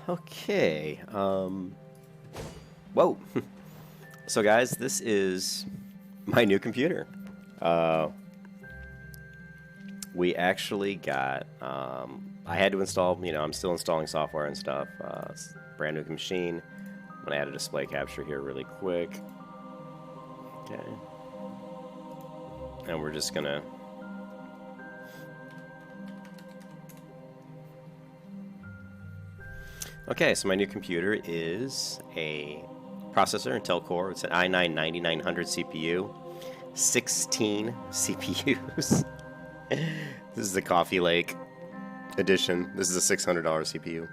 Okay. Whoa. So guys, this is my new computer. We actually got, I had to install, I'm still installing software and stuff. It's a brand new machine. I'm going to add a display capture here really quick. Okay. And we're just going to Okay, so my new computer is a processor, Intel Core. It's an i9-9900 CPU, 16 CPUs. This is the Coffee Lake edition. This is a $600 CPU.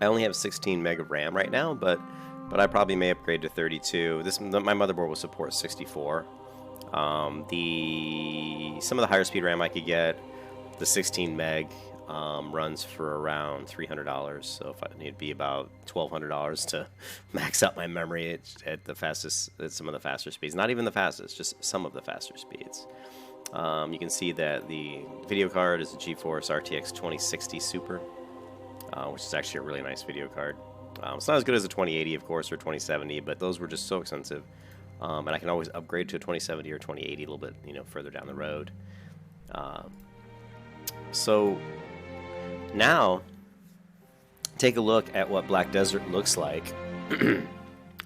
I only have 16 meg of RAM right now, but I probably may upgrade to 32. My motherboard will support 64. Some of the higher speed RAM I could get, the 16 meg. Runs for around $300, so if I need to be about $1,200 to max out my memory at the fastest, at some of the faster speeds. Not even the fastest, just some of the faster speeds. You can see that the video card is a GeForce RTX 2060 Super, which is actually a really nice video card. It's not as good as a 2080, of course, or 2070, but those were just so expensive. And I can always upgrade to a 2070 or 2080 a little bit, further down the road. So now, take a look at what Black Desert looks like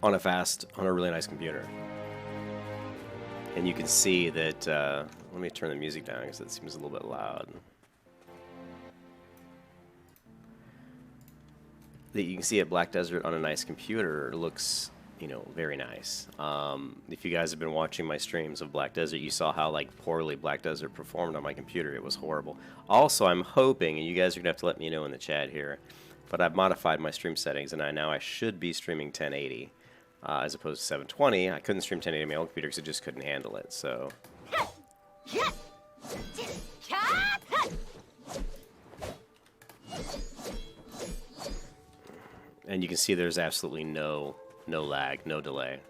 on a really nice computer. And you can see that, let me turn the music down because it seems a little bit loud. That you can see at Black Desert on a nice computer looks, very nice. If you guys have been watching my streams of Black Desert, you saw how poorly Black Desert performed on my computer. It was horrible. Also, I'm hoping, and you guys are gonna have to let me know in the chat here, but I've modified my stream settings, and now I should be streaming 1080 as opposed to 720. I couldn't stream 1080 on my old computer because it just couldn't handle it. So. And you can see there's absolutely no lag, no delay.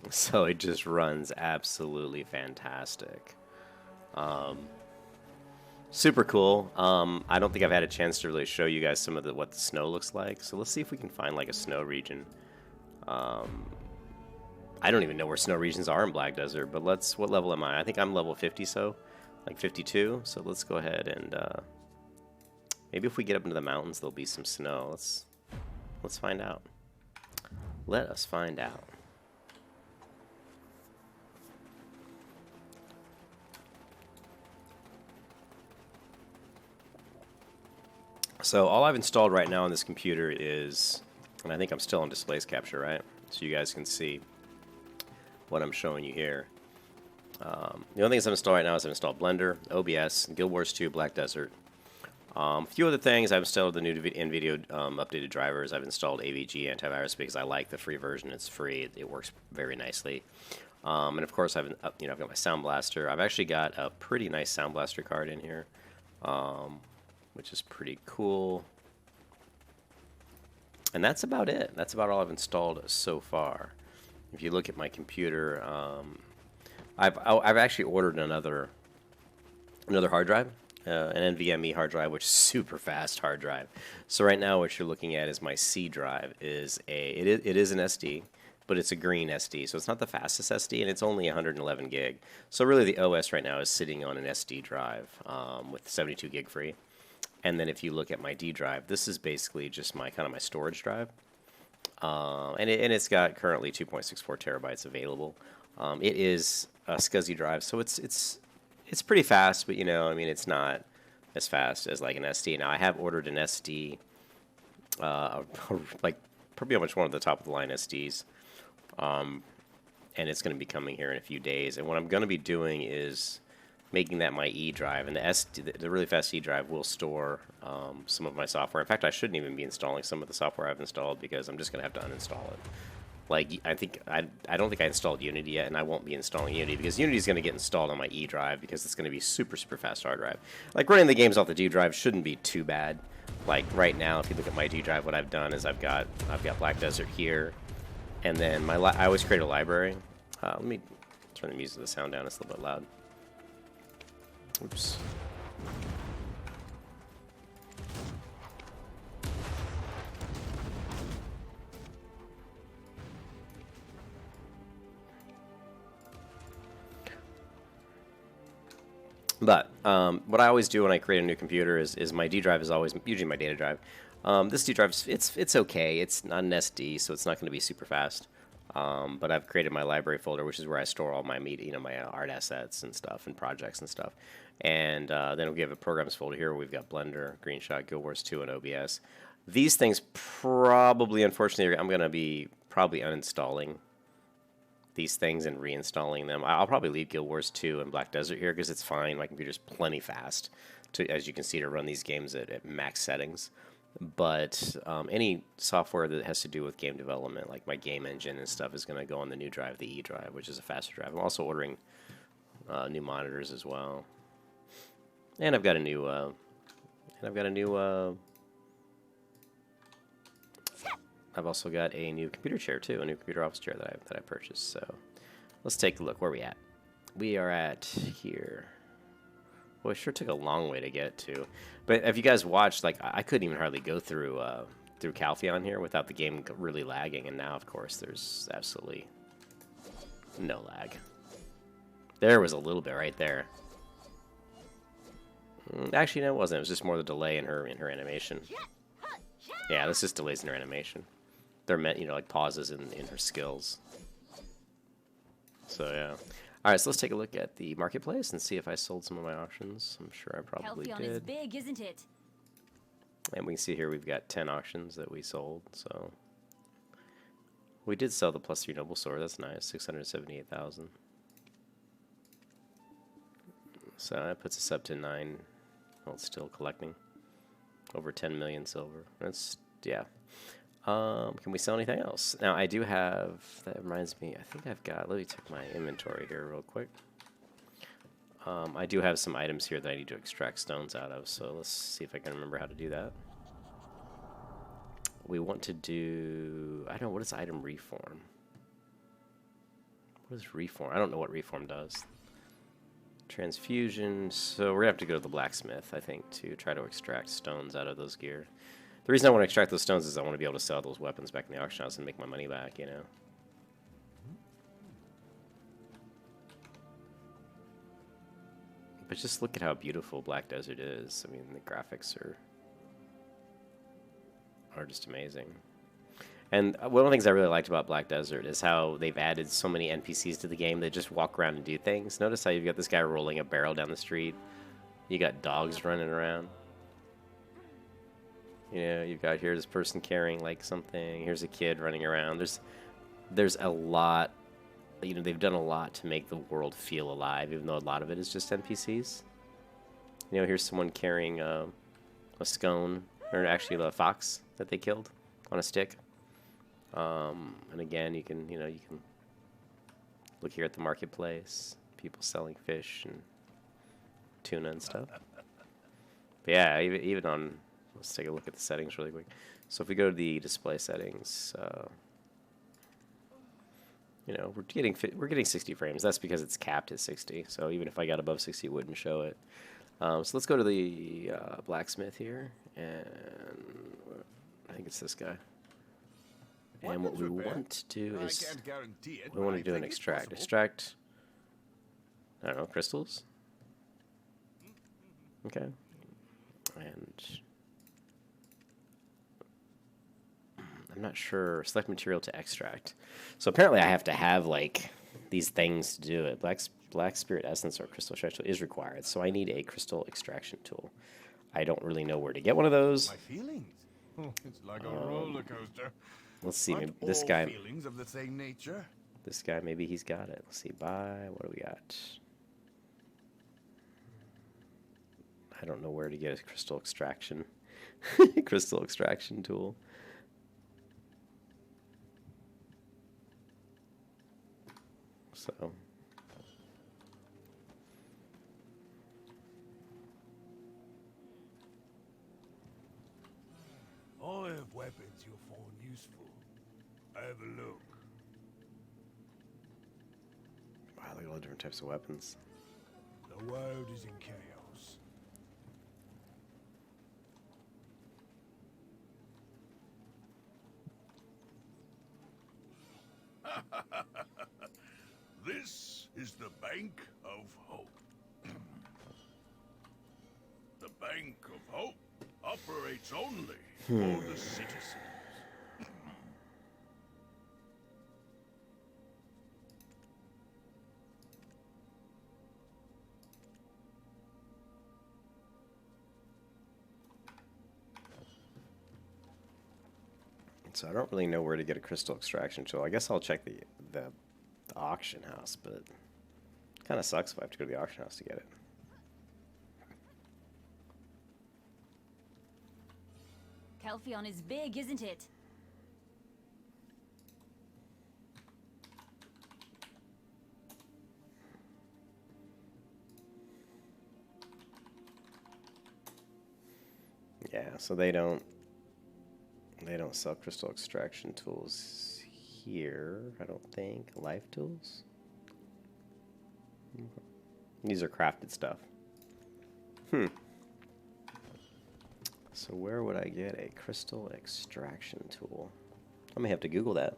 So it just runs absolutely fantastic. Super cool. I don't think I've had a chance to really show you guys some of what the snow looks like. So let's see if we can find a snow region. I don't even know where snow regions are in Black Desert, but what level am I? I think I'm level 50, so like 52. So let's go ahead and maybe if we get up into the mountains, there'll be some snow. Let's find out. Let us find out. So all I've installed right now on this computer is, and I think I'm still on displays capture, right? So you guys can see what I'm showing you here. The only things I've installed right now is I've installed Blender, OBS, Guild Wars 2, Black Desert. A few other things, I've installed the new NVIDIA updated drivers. I've installed AVG antivirus because I like the free version. It's free. It works very nicely. And of course, I've got my Sound Blaster. I've actually got a pretty nice Sound Blaster card in here, which is pretty cool. And that's about it. That's about all I've installed so far. If you look at my computer, I've actually ordered another hard drive, an NVMe hard drive, which is super fast hard drive. So right now, what you're looking at is my C drive. It is an SD, but it's a green SD, so it's not the fastest SD, and it's only 111 gig. So really, the OS right now is sitting on an SD drive with 72 gig free. And then if you look at my D drive, this is basically just my storage drive. And it's got currently 2.64 terabytes available. It is a SCSI drive, so it's pretty fast, but it's not as fast as like an SD. Now I have ordered an SD, like pretty much one of the top of the line SDs, and it's going to be coming here in a few days. And what I'm going to be doing is making that my E drive, and the really fast E drive will store some of my software. In fact, I shouldn't even be installing some of the software I've installed because I'm just going to have to uninstall it. Like, I don't think I installed Unity yet, and I won't be installing Unity because Unity is going to get installed on my E drive because it's going to be super fast hard drive. Like, running the games off the D drive shouldn't be too bad. Like right now, if you look at my D drive, what I've done is I've got Black Desert here, And then I always create a library. Let me turn the music, the sound down. It's a little bit loud. Oops. But what I always do when I create a new computer is my D drive is always usually my data drive. This D drive it's okay. It's not an SD, so it's not going to be super fast. But I've created my library folder, which is where I store all my media, my art assets and stuff, and projects and stuff. And then we have a programs folder here where we've got Blender, GreenShot, Guild Wars 2, and OBS. These things probably, unfortunately, I'm going to be probably uninstalling these things and reinstalling them. I'll probably leave Guild Wars 2 and Black Desert here because it's fine. My computer's plenty fast, as you can see, to run these games at max settings. But any software that has to do with game development, like my game engine and stuff, is going to go on the new drive, the E drive, which is a faster drive. I'm also ordering new monitors as well, and I've got a new, I've also got a new computer chair too, a new computer office chair that I purchased. So let's take a look. Where are we at? We are at here. Well, it sure took a long way to get to. But if you guys watched, like, I couldn't even hardly go through Calpheon here without the game really lagging. And now, of course, there's absolutely no lag. There was a little bit right there. Actually, no, it wasn't. It was just more the delay in her animation. Yeah, this just delays in her animation. They're meant, like pauses in her skills. So yeah. All right, so let's take a look at the marketplace and see if I sold some of my auctions. I'm sure I probably did. Is big, isn't it? And we can see here we've got 10 auctions that we sold. So we did sell the +3 Noble Sword. That's nice, 678,000. So that puts us up to 9. Well, it's still collecting over 10 million silver. That's yeah. Can we sell anything else? Now, I do have, that reminds me, I think I've got, let me check my inventory here real quick. I do have some items here that I need to extract stones out of, so let's see if I can remember how to do that. We want to do, I don't know, what is item reform? What is reform? I don't know what reform does. Transfusion, so we're going to have to go to the blacksmith, I think, to try to extract stones out of those gear. The reason I want to extract those stones is I want to be able to sell those weapons back in the auction house and make my money back, you know. But just look at how beautiful Black Desert is. I mean, the graphics are just amazing. And one of the things I really liked about Black Desert is how they've added so many NPCs to the game that just walk around and do things. Notice how you've got this guy rolling a barrel down the street. You got dogs running around. You know, you've got here this person carrying like something. Here's a kid running around. There's a lot. You know, they've done a lot to make the world feel alive, even though a lot of it is just NPCs. You know, here's someone carrying a scone, or actually a fox that they killed on a stick. And again, you can look here at the marketplace. People selling fish and tuna and stuff. But yeah, even on. Let's take a look at the settings really quick. So if we go to the display settings, you know, we're getting 60 frames. That's because it's capped at 60. So even if I got above 60, it wouldn't show it. So let's go to the blacksmith here, and I think it's this guy. And what we want to do is we want to do an extract. Extract. I don't know, crystals. Okay. And I'm not sure. Select material to extract. So apparently I have to have like these things to do it. Black spirit essence or crystal extraction is required. So I need a crystal extraction tool. I don't really know where to get one of those. My feelings. It's like a roller coaster. Let's see. Maybe Aren't this all guy. feelings of the same nature? This guy. Maybe he's got it. Let's see. Buy. What do we got? I don't know where to get a crystal extraction. Crystal extraction tool. So. I have weapons you'll find useful. Have a look. look at all the different types of weapons. The world is in chaos. This is the Bank of Hope. The Bank of Hope operates only for the citizens. So I don't really know where to get a crystal extraction tool. I guess I'll check the auction house, but it kind of sucks if I have to go to the auction house to get it. Calpheon is big, isn't it? Yeah, so they don't sell crystal extraction tools here, I don't think. Life tools? These are crafted stuff. So where would I get a crystal extraction tool? I may have to Google that.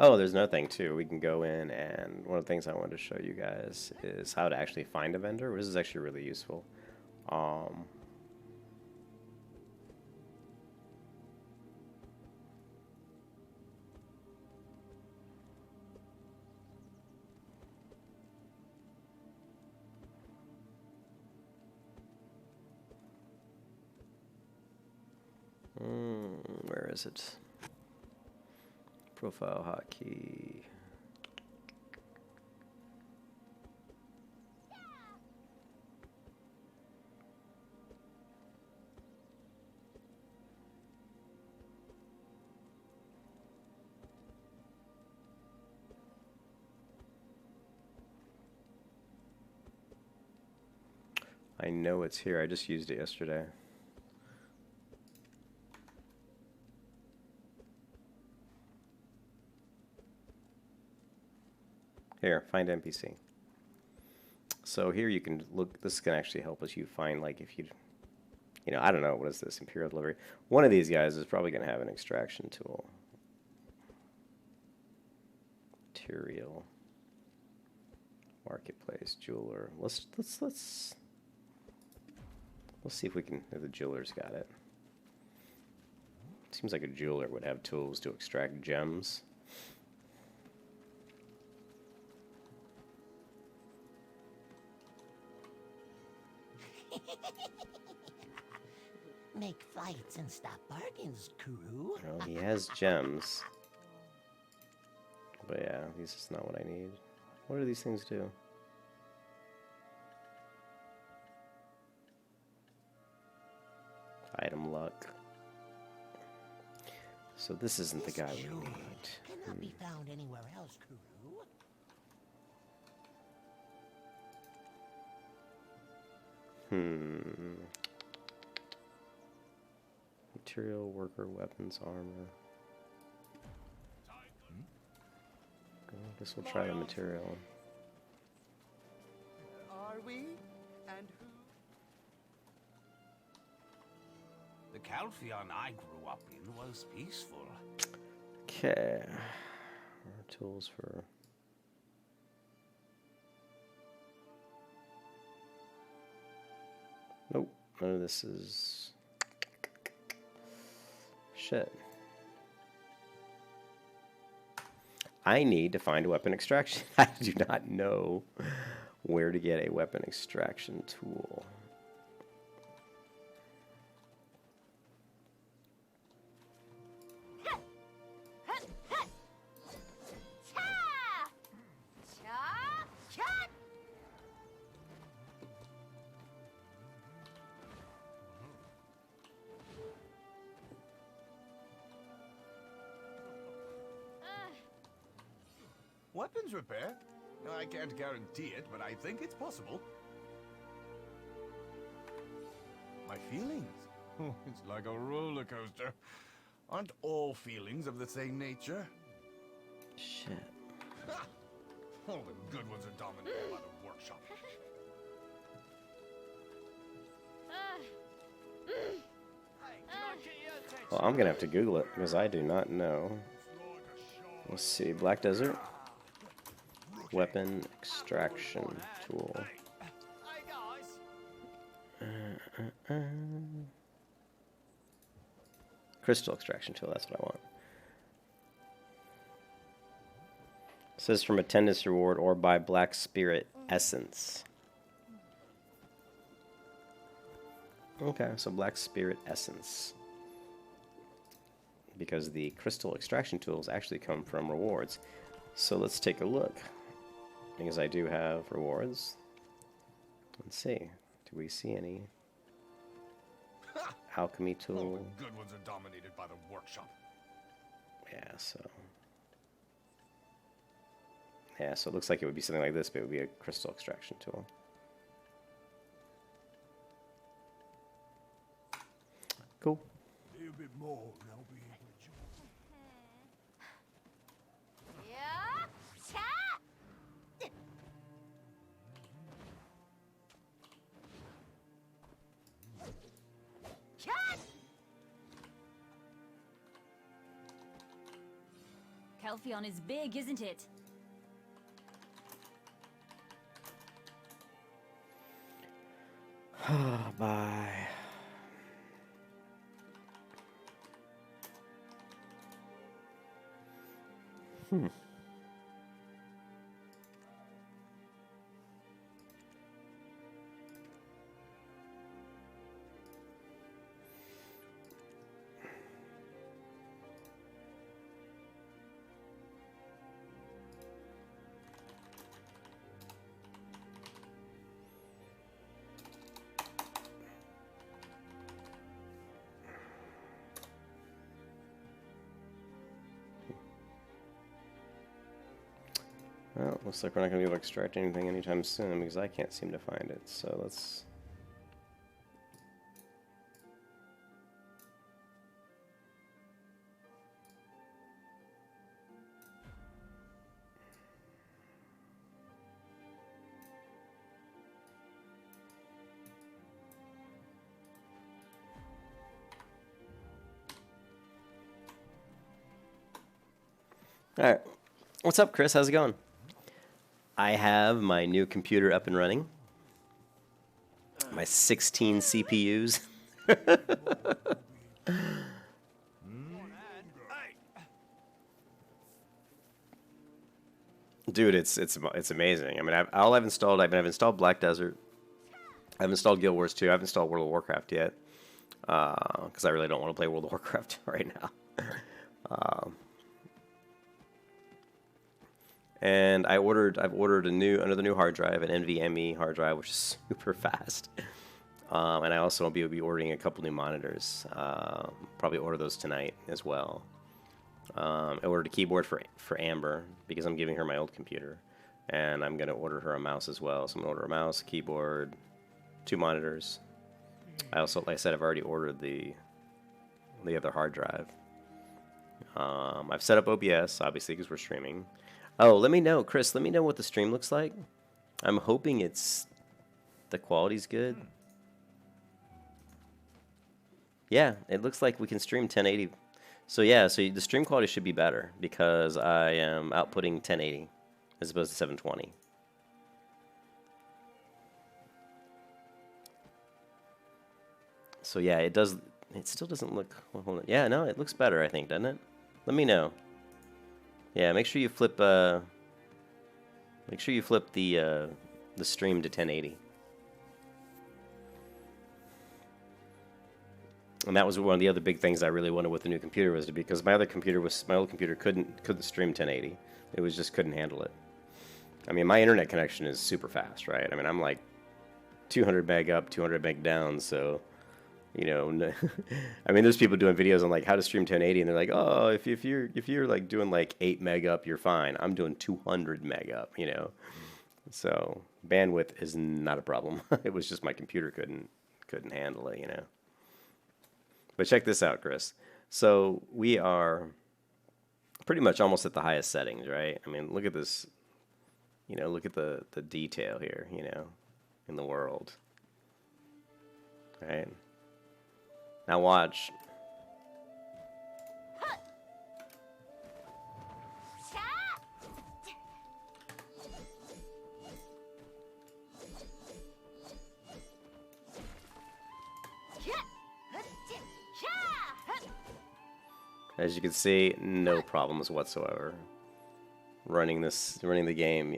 Oh, there's another thing too. We can go in, and one of the things I wanted to show you guys is how to actually find a vendor. This is actually really useful. Where is it? Profile hotkey. I know it's here. I just used it yesterday. Here, find NPC. So here you can look, this can actually help us you find, like, if you know, I don't know, what is this, Imperial Delivery? One of these guys is probably going to have an extraction tool. Material. Marketplace, jeweler. Let's see if we can, if the jeweler's got it. Seems like a jeweler would have tools to extract gems. Make fights and stop bargains, crew. Well, he has gems. But yeah, this is not what I need. What do these things do? Item luck. So this isn't the guy we jewel need. cannot be found anywhere else, crew. Material, worker, weapons, armor. I guess we'll try the material. Are we? And who? The Calpheon I grew up in was peaceful. Okay. Tools for... Nope. None of this is... Shit. I need to find a weapon extraction. I do not know where to get a weapon extraction tool. Weapons repair? I can't guarantee it, but I think it's possible. My feelings? Oh, it's like a roller coaster. Aren't all feelings of the same nature? Shit. All the good ones are dominated by the workshop. Well, I'm gonna have to Google it because I do not know. Let's see, Black Desert weapon extraction tool. Crystal extraction tool. That's what I want. It says from attendance reward or buy Black Spirit Essence. Okay, so Black Spirit Essence. Because the crystal extraction tools actually come from rewards. So let's take a look. Because I do have rewards. Let's see. Do we see any? Alchemy All tool. the good ones are dominated by the workshop. Yeah, so it looks like it would be something like this, but it would be a crystal extraction tool. Cool. A bit more, and I'll be Yeah. Chat. Chat. Calpheon is big, isn't it? Bye. Well, looks like we're not going to be able to extract anything anytime soon because I can't seem to find it. So let's... Alright. What's up, Chris? How's it going? I have my new computer up and running. My 16 CPUs. Dude, it's amazing. I mean, I've installed Black Desert. I've installed Guild Wars 2. I haven't installed World of Warcraft yet because I really don't want to play World of Warcraft right now. And I've ordered another new hard drive, an NVMe hard drive, which is super fast. And I also will be ordering a couple new monitors. Probably order those tonight as well. I ordered a keyboard for Amber because I'm giving her my old computer, and I'm gonna order her a mouse as well. So I'm gonna order a mouse, a keyboard, 2 monitors. I also, like I said, I've already ordered the other hard drive. I've set up OBS obviously because we're streaming. Oh, let me know, Chris. Let me know what the stream looks like. I'm hoping the quality's good. Yeah, it looks like we can stream 1080. So yeah, so the stream quality should be better because I am outputting 1080 as opposed to 720. So yeah, it does. It still doesn't look. Well, hold on. Yeah, no, it looks better. I think, doesn't it? Let me know. Yeah, make sure you flip. Make sure you flip the stream to 1080. And that was one of the other big things I really wanted with the new computer was because my old computer couldn't stream 1080. It just couldn't handle it. I mean, my internet connection is super fast, right? I mean, I'm like 200 meg up, 200 meg down, so you know, I mean, there's people doing videos on like how to stream 1080, and they're like, oh, if you're like doing like 8 meg up, you're fine. I'm doing 200 meg up, you know. So bandwidth is not a problem. It was just my computer couldn't handle it, you know. But check this out, Chris. So we are pretty much almost at the highest settings, right? I mean, look at this, look at the detail here, in the world. Right? Now watch. As you can see, no problems whatsoever. Running the game,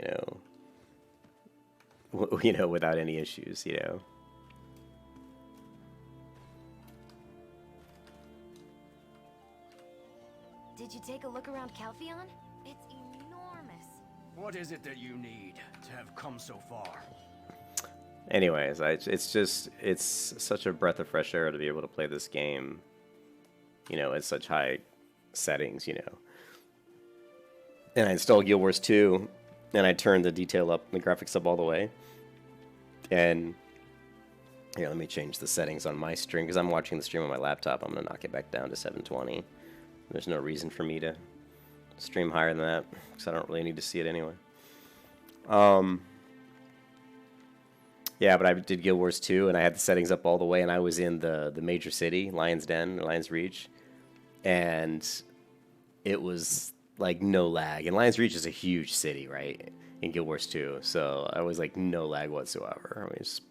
without any issues, Did you take a look around Calpheon? It's enormous. What is it that you need to have come so far? Anyways, it's such a breath of fresh air to be able to play this game, at such high settings, And I installed Guild Wars 2, and I turned the detail up, the graphics up all the way. And here, let me change the settings on my stream, because I'm watching the stream on my laptop. I'm going to knock it back down to 720. There's no reason for me to stream higher than that, because I don't really need to see it anyway. Yeah, but I did Guild Wars 2, and I had the settings up all the way, and I was in the major city, Lion's Den, Lion's Reach, and it was like no lag. And Lion's Reach is a huge city, right, in Guild Wars 2, so I was like no lag whatsoever. I just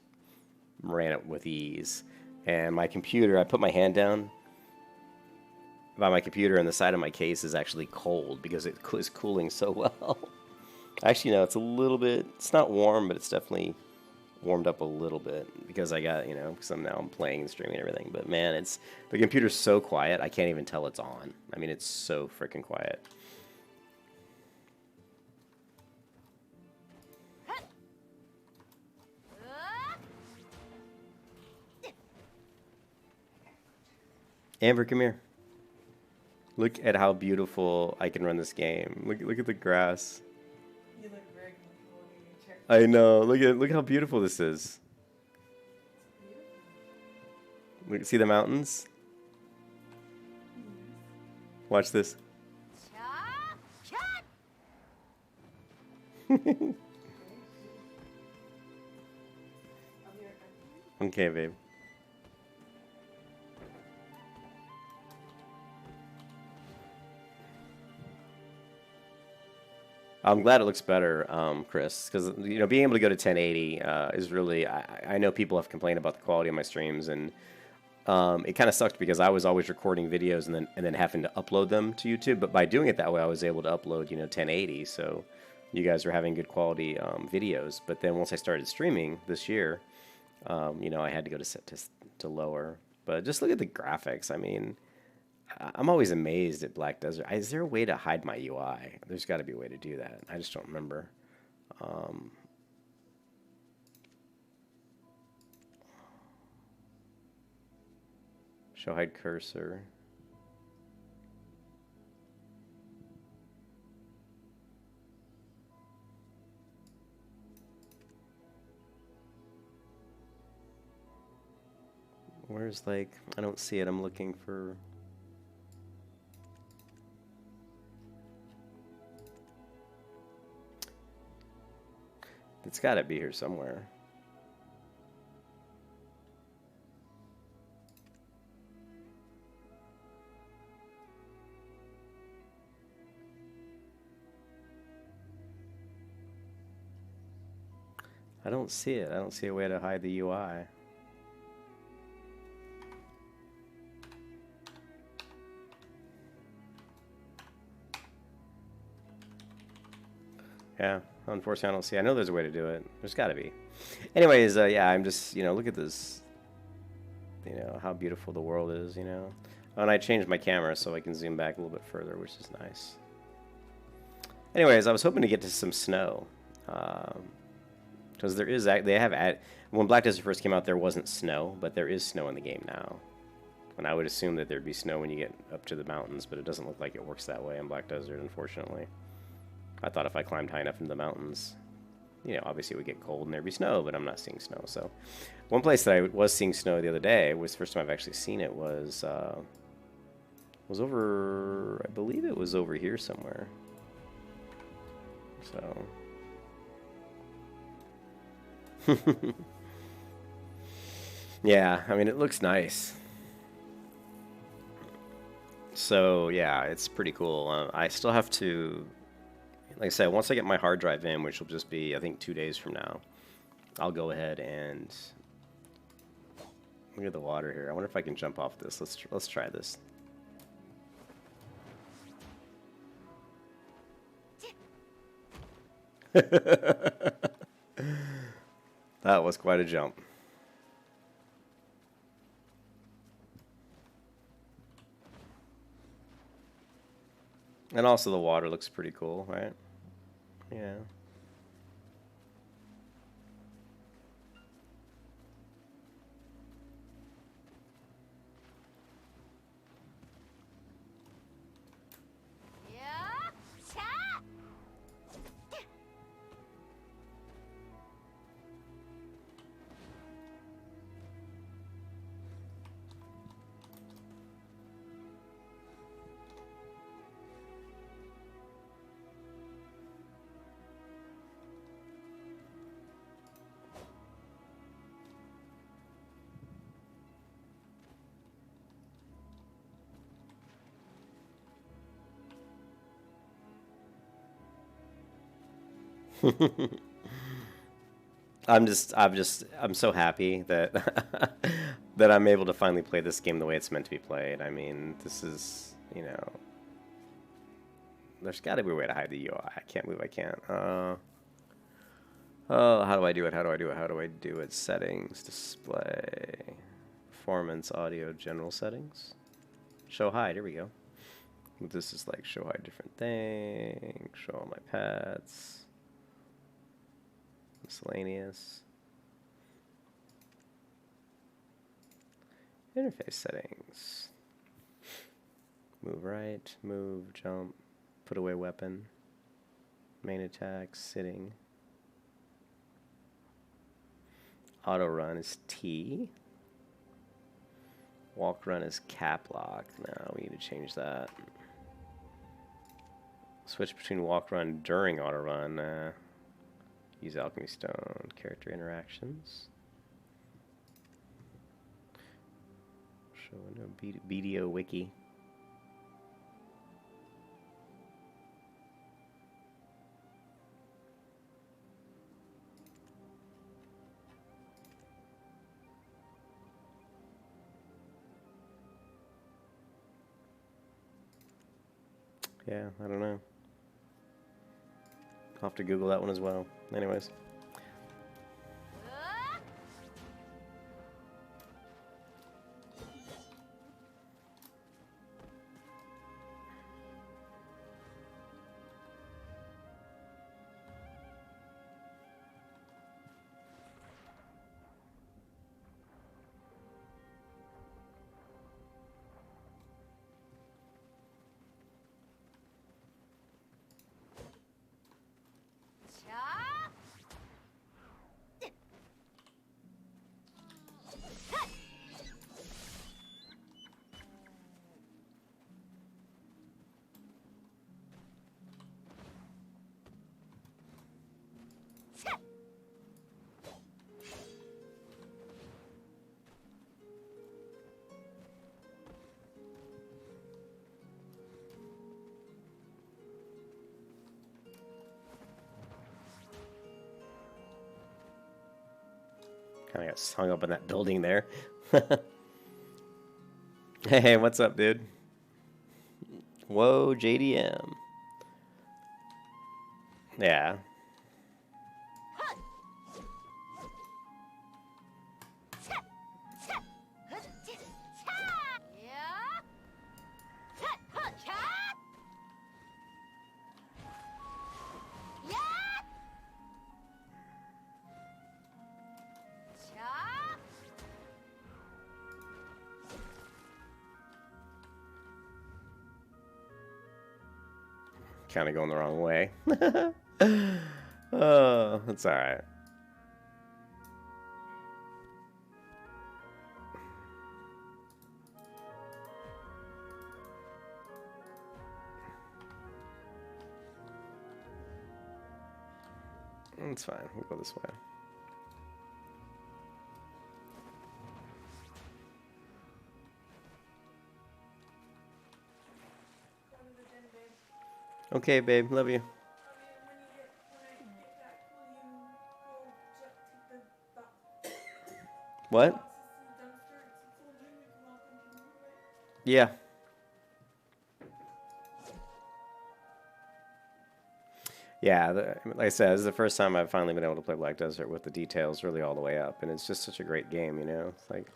ran it with ease. And my computer, I put my hand down by my computer, and the side of my case is actually cold because it is cooling so well. Actually, no, it's a little bit, it's not warm, but it's definitely warmed up a little bit because I got, because I'm playing and streaming and everything. But man, the computer's so quiet, I can't even tell it's on. I mean, it's so freaking quiet. Amber, come here. Look at how beautiful I can run this game. Look at the grass. You look very comfortable in your chair. I know. Look how beautiful this is. Look, see the mountains? Watch this. Okay, babe. I'm glad it looks better, Chris, because being able to go to 1080 is really. I know people have complained about the quality of my streams, and it kind of sucked because I was always recording videos and then having to upload them to YouTube. But by doing it that way, I was able to upload 1080, so you guys are having good quality videos. But then once I started streaming this year, I had to go to lower. But just look at the graphics. I mean, I'm always amazed at Black Desert. Is there a way to hide my UI? There's got to be a way to do that. I just don't remember. Show hide cursor. Where's I don't see it. I'm looking for. It's got to be here somewhere. I don't see it. I don't see a way to hide the UI. Yeah, unfortunately, I don't see. I know there's a way to do it. There's got to be. Anyways, yeah, I'm just, look at this. How beautiful the world is, Oh, and I changed my camera so I can zoom back a little bit further, which is nice. Anyways, I was hoping to get to some snow. Because when Black Desert first came out, there wasn't snow, but there is snow in the game now. And I would assume that there'd be snow when you get up to the mountains, but it doesn't look like it works that way in Black Desert, unfortunately. I thought if I climbed high enough into the mountains, obviously it would get cold and there'd be snow, but I'm not seeing snow. So one place that I was seeing snow the other day, was the first time I've actually seen it, was was over, I believe it was over here somewhere. So. Yeah, I mean, it looks nice. So, yeah, it's pretty cool. I still have to, like I said, once I get my hard drive in, which will just be, I think, 2 days from now, I'll go ahead and look at the water here. I wonder if I can jump off this. Let's try this. That was quite a jump. And also the water looks pretty cool, right? Yeah. Yeah. Cha! I'm so happy that that I'm able to finally play this game the way it's meant to be played. I mean, this is, you know, there's got to be a way to hide the UI. I can't believe I can't. Oh, how do I do it? How do I do it? How do I do it? Settings, display, performance, audio, general settings. Show hide. Here we go. This is like show hide different things. Show all my paths. Miscellaneous. Interface settings. Move right, move, jump, put away weapon, main attack, sitting. Auto run is T. Walk run is cap lock. No, we need to change that. Switch between walk run during auto run. Use alchemy stone. Character interactions. Show window BDO wiki. Yeah, I don't know. I'll have to Google that one as well. Anyways. Kind of got hung up in that building there. Hey, what's up, dude? Whoa, JDM. Yeah. Kind of going the wrong way. Oh, that's all right. It's fine. We'll go this way. Go to the den, babe. Okay, babe. Love you. When I get back, will you go take the What? boxes to the dumpster? It's full of you can walk into the room, right? Yeah. Yeah, like I said, this is the first time I've finally been able to play Black Desert with the details really all the way up, and it's just such a great game, you know? It's like...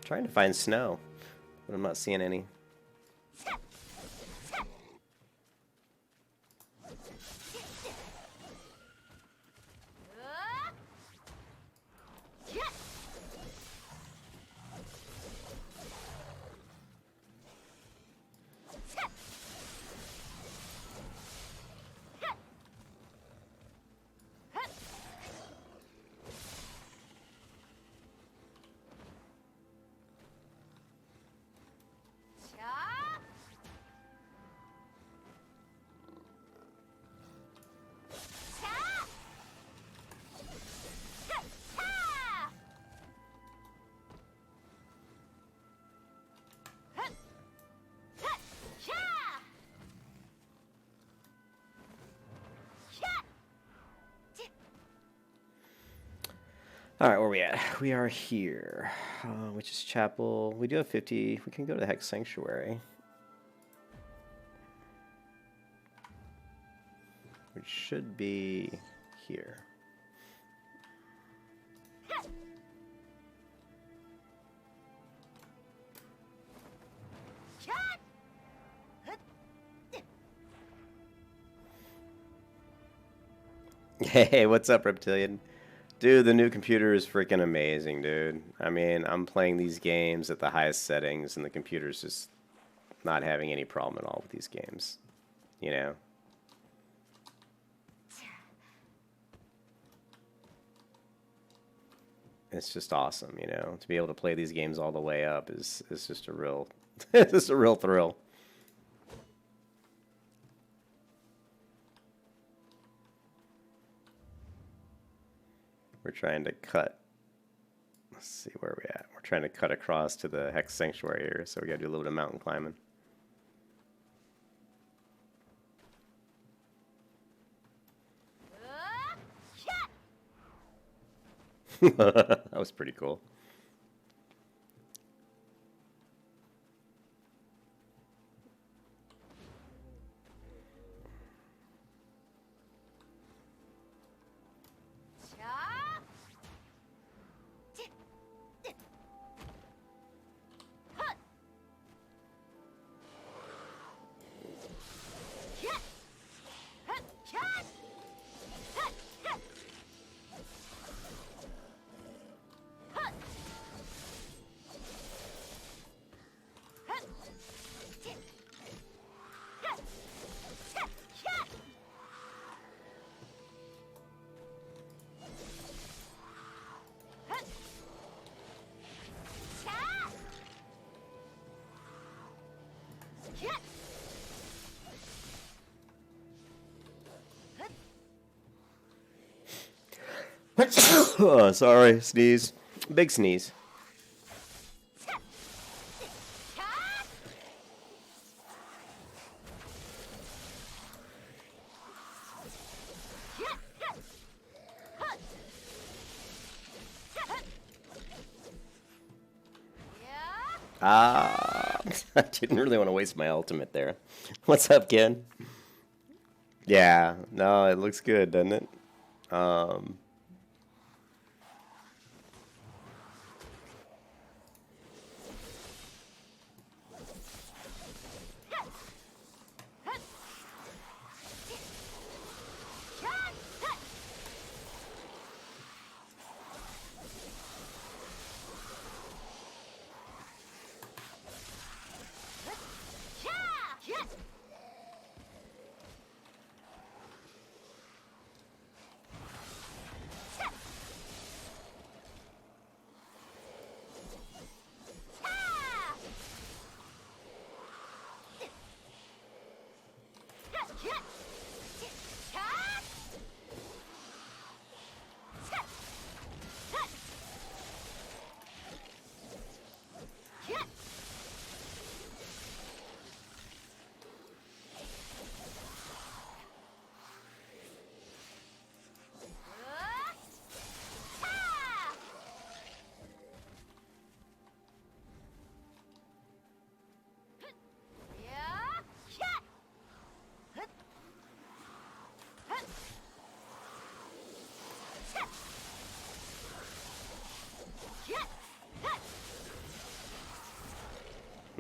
Trying to find snow, but I'm not seeing any. All right, where are we at? We are here, which is Chapel. We do have 50. We can go to the Hex Sanctuary, which should be here. Hey, what's up, Reptilian? Dude, the new computer is freaking amazing, dude. I mean, I'm playing these games at the highest settings, and the computer's just not having any problem at all with these games. You know? It's just awesome, you know? To be able to play these games all the way up is just a real, it's just a real thrill. We're trying to cut. Let's see where we're at. We're trying to cut across to the Hex Sanctuary here, so we gotta do a little bit of mountain climbing. That was pretty cool. Oh, sorry, sneeze. Big sneeze. Ah, I didn't really want to waste my ultimate there. What's up, Ken? Yeah, no, it looks good, doesn't it? Um,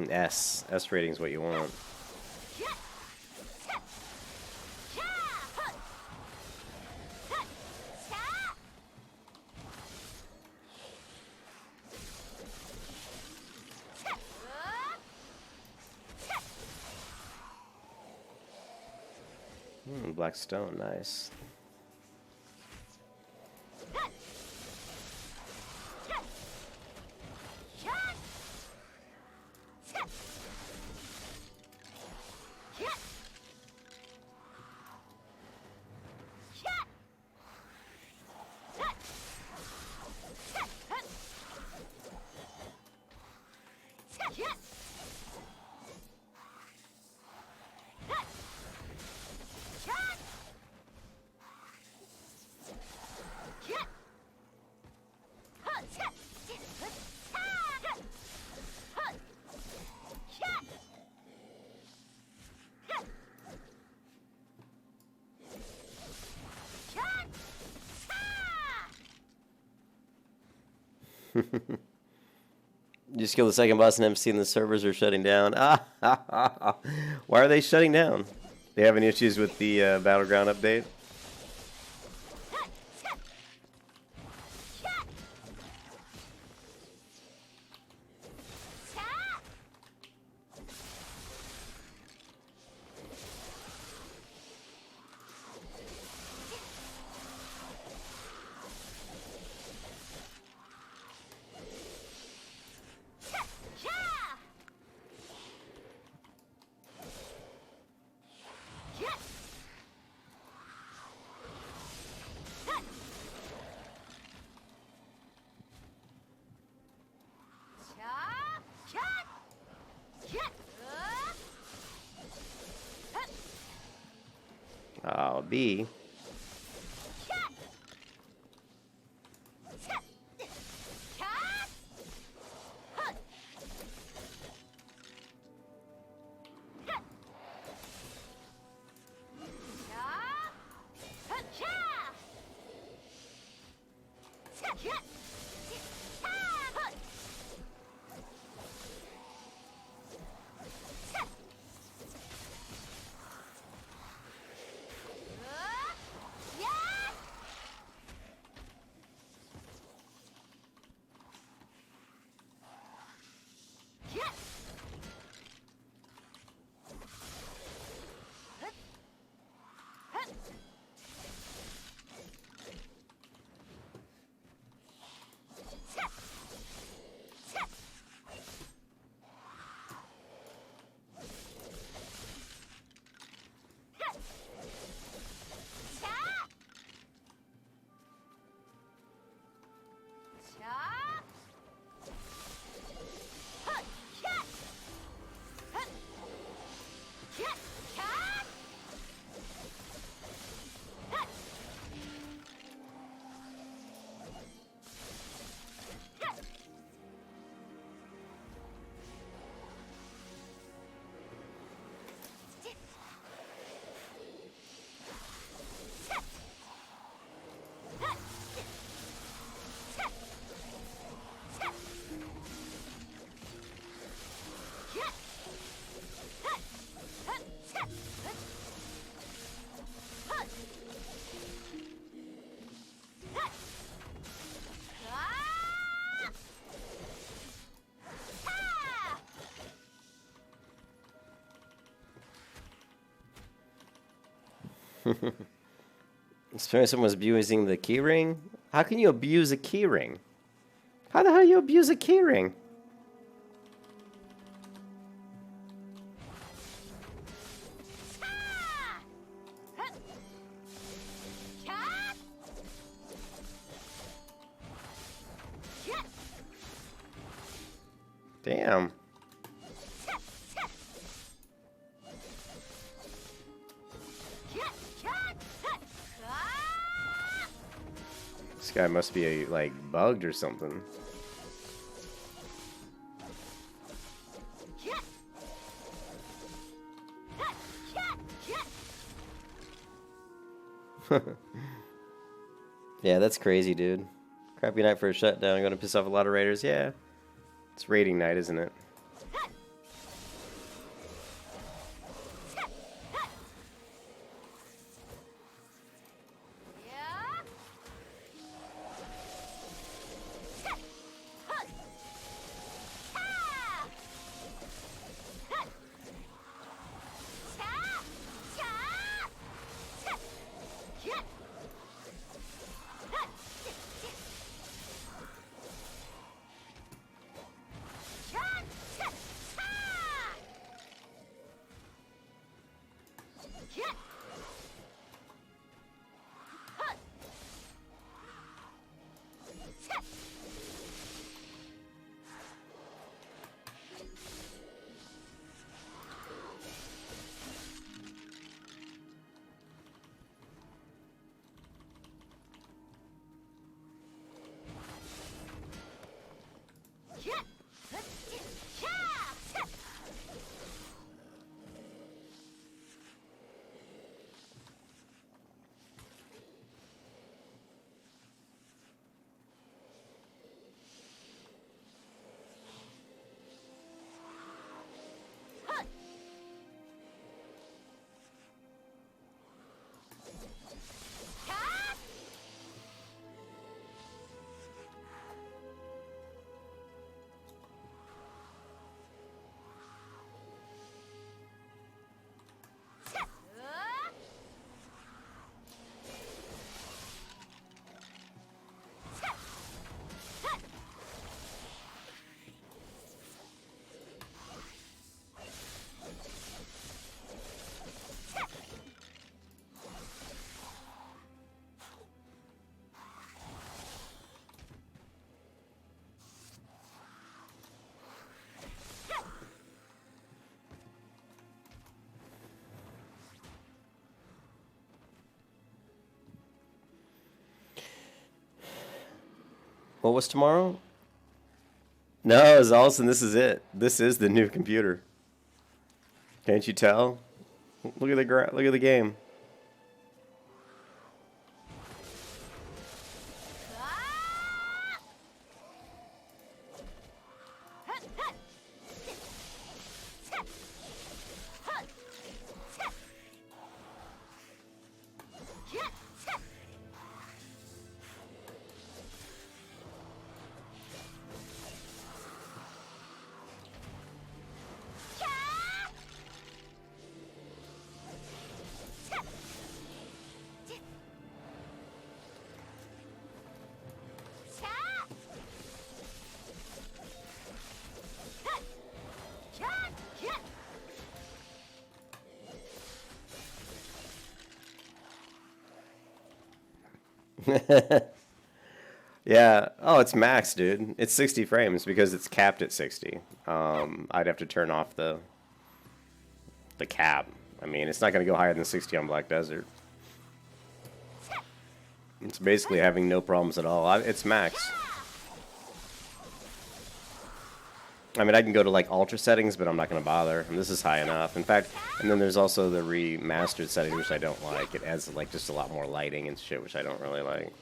S rating is what you want. Black stone, nice. Just kill the second boss and MC and the servers are shutting down. Why are they shutting down? They having issues with the Battleground update? Oh, B. Especially someone's abusing the keyring. How can you abuse a keyring? How the hell do you abuse a keyring? Damn. This guy must be like bugged or something. Yeah, that's crazy, dude. Crappy night for a shutdown. Gonna piss off a lot of raiders. Yeah. It's raiding night, isn't it? What was tomorrow? No, it's Allison. This is it. This is the new computer. Can't you tell? Look at look at the game. Yeah. Oh, it's max, dude. It's 60 frames because it's capped at 60. I'd have to turn off the cap. I mean, it's not going to go higher than 60 on Black Desert. It's basically having no problems at all. It's max. I mean, I can go to like ultra settings, but I'm not going to bother. And this is high enough. In fact, and then there's also the remastered setting, which I don't like. It adds like just a lot more lighting and shit, which I don't really like.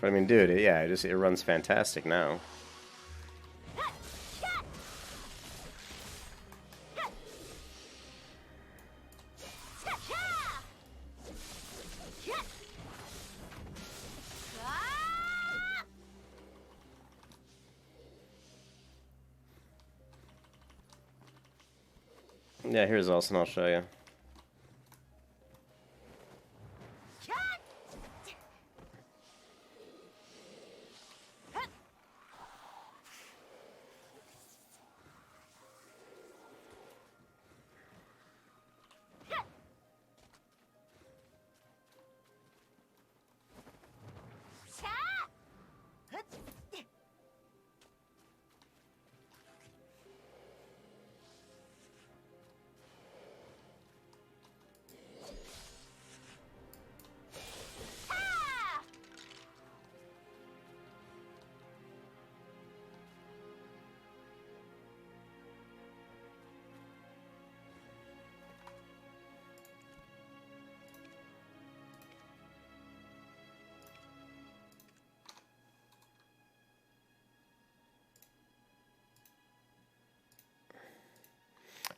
But I mean, dude, yeah, it runs fantastic now. Yeah, here's Olsen, I'll show you.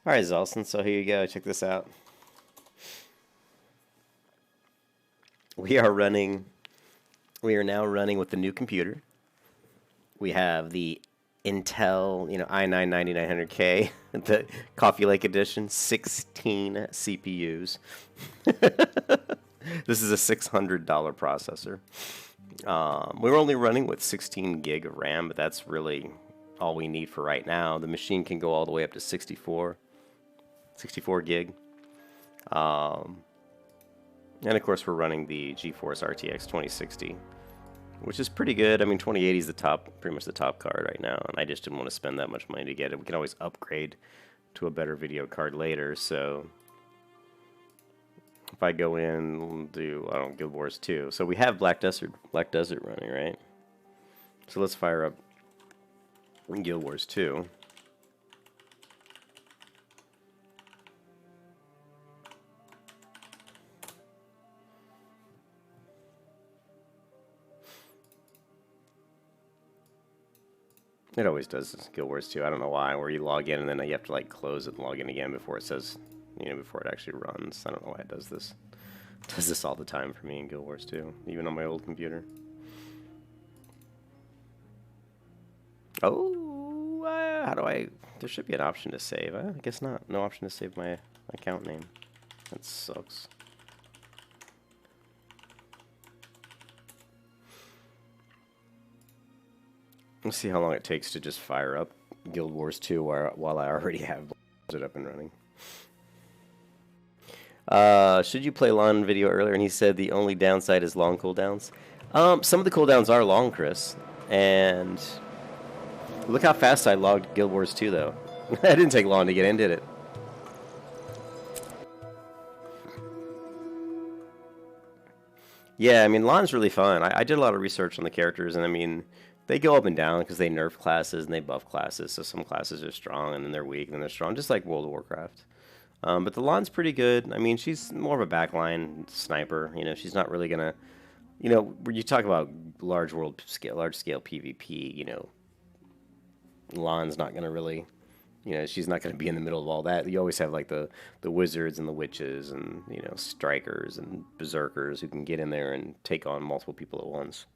Alright, Zolson, so here you go. Check this out. We are now running with the new computer. We have the Intel, i9-9900K, the Coffee Lake Edition, 16 CPUs. This is a $600 processor. We're only running with 16 gig of RAM, but that's really all we need for right now. The machine can go all the way up to 64 gig. And of course we're running the GeForce RTX 2060, which is pretty good. I mean, 2080 is pretty much the top card right now, and I just didn't want to spend that much money to get it. We can always upgrade to a better video card later, so if I go in and do, I don't know, Guild Wars 2. So we have Black Desert running, right? So let's fire up Guild Wars 2. It always does Guild Wars 2. I don't know why, where you log in and then you have to like close it and log in again before it says, before it actually runs. I don't know why it does this. It does this all the time for me in Guild Wars 2, even on my old computer. Oh, how do I... There should be an option to save. I guess not. No option to save my account name. That sucks. Let's see how long it takes to just fire up Guild Wars 2 while I already have it up and running. Should you play LON video earlier? And he said the only downside is long cooldowns. Some of the cooldowns are long, Chris. And look how fast I logged Guild Wars 2, though. That didn't take long to get in, did it? Yeah, I mean, LON's really fun. I did a lot of research on the characters, and I mean... They go up and down because they nerf classes and they buff classes. So some classes are strong and then they're weak and then they're strong, just like World of Warcraft. But the LON's pretty good. I mean, she's more of a backline sniper. She's not really gonna, when you talk about large scale PvP, LON's not gonna really, she's not gonna be in the middle of all that. You always have like the wizards and the witches and strikers and berserkers who can get in there and take on multiple people at once.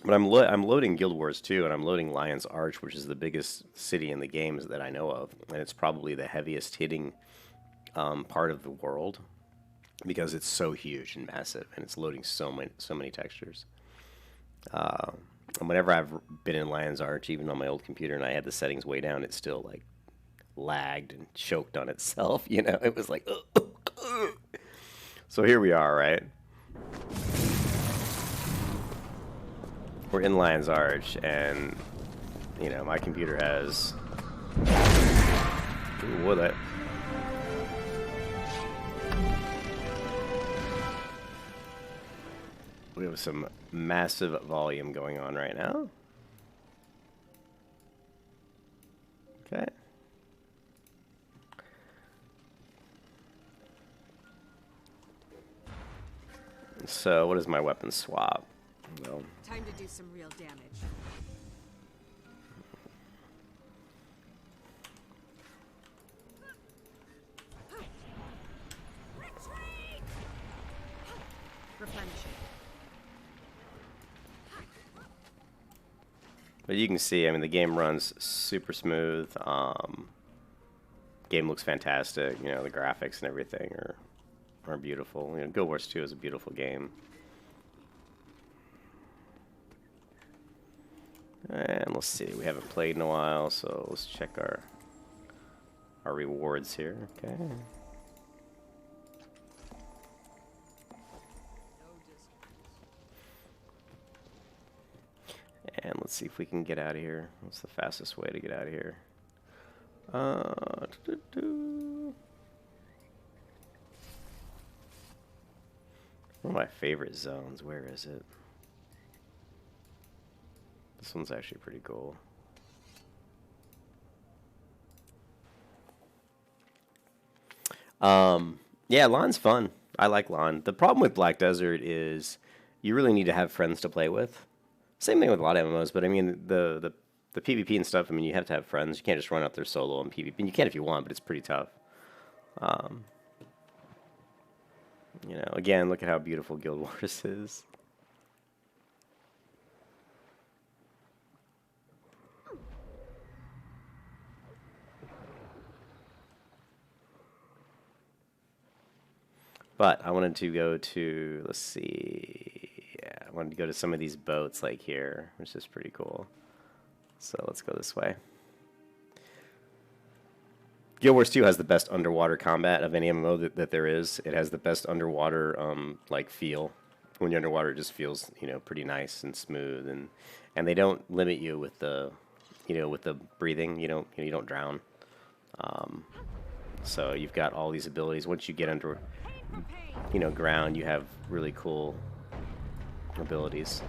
But I'm loading Guild Wars 2, and I'm loading Lion's Arch, which is the biggest city in the games that I know of, and it's probably the heaviest hitting part of the world because it's so huge and massive, and it's loading so many textures. And whenever I've been in Lion's Arch, even on my old computer, and I had the settings way down, it still like lagged and choked on itself. It was like. So here we are, right? We're in Lion's Arch, and, my computer has... Ooh, what that... We have some massive volume going on right now. Okay. So, what is my weapon swap? Well... Time to do some real damage. Retreat! Replenishing. But you can see, I mean, the game runs super smooth. Game looks fantastic. You know, the graphics and everything are beautiful. You know, Guild Wars 2 is a beautiful game. And let's see, we haven't played in a while, so let's check our rewards here. Okay. And let's see if we can get out of here. What's the fastest way to get out of here? One of my favorite zones. Where is it? This one's actually pretty cool. Yeah, LAN's fun. I like LAN. The problem with Black Desert is you really need to have friends to play with. Same thing with a lot of MMOs, but I mean the PvP and stuff. I mean, you have to have friends. You can't just run out there solo and PvP. You can if you want, but it's pretty tough. You know, again, look at how beautiful Guild Wars is. But I wanted to go to, let's see, yeah, I wanted to go to some of these boats like here, which is pretty cool. So let's go this way. Guild Wars 2 has the best underwater combat of any MMO that there is. It has the best underwater like feel. When you're underwater, it just feels, you know, pretty nice and smooth, and they don't limit you with the, you know, with the breathing. You don't drown. So you've got all these abilities. Once you get under, you know, ground, you have really cool abilities.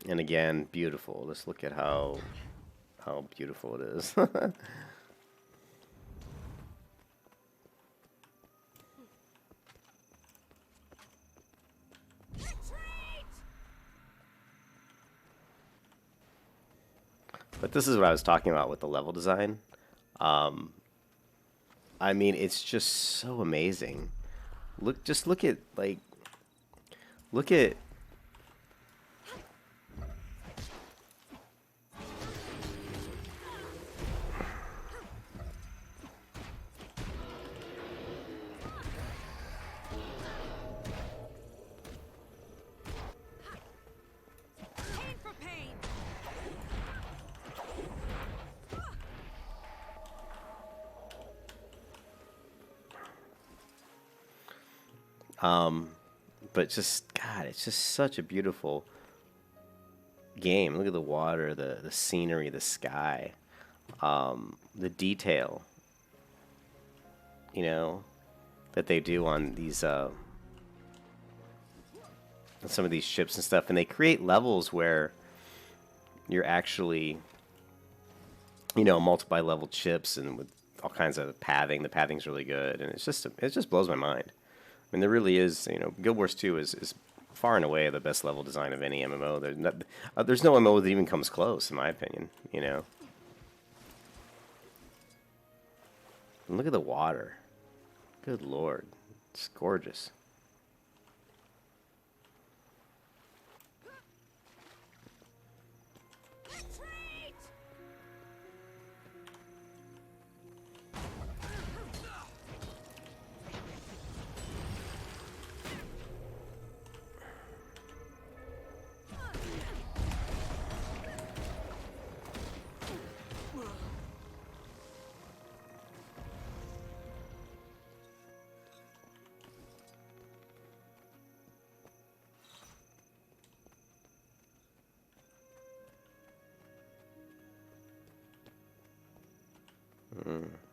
And again, beautiful. Let's look at how beautiful it is. But this is what I was talking about with the level design. I mean, it's just so amazing. Just look at, like, look at. But just, God, it's just such a beautiful game. Look at the water, the scenery, the sky, the detail, you know, that they do on these, some of these ships and stuff. And they create levels where you're actually, you know, multi-level ships and with all kinds of pathing. The pathing's really good, and it just blows my mind. I mean, there really is, you know, Guild Wars 2 is far and away the best level design of any MMO. There's no MMO that even comes close, in my opinion, you know. And look at the water. Good Lord. It's gorgeous.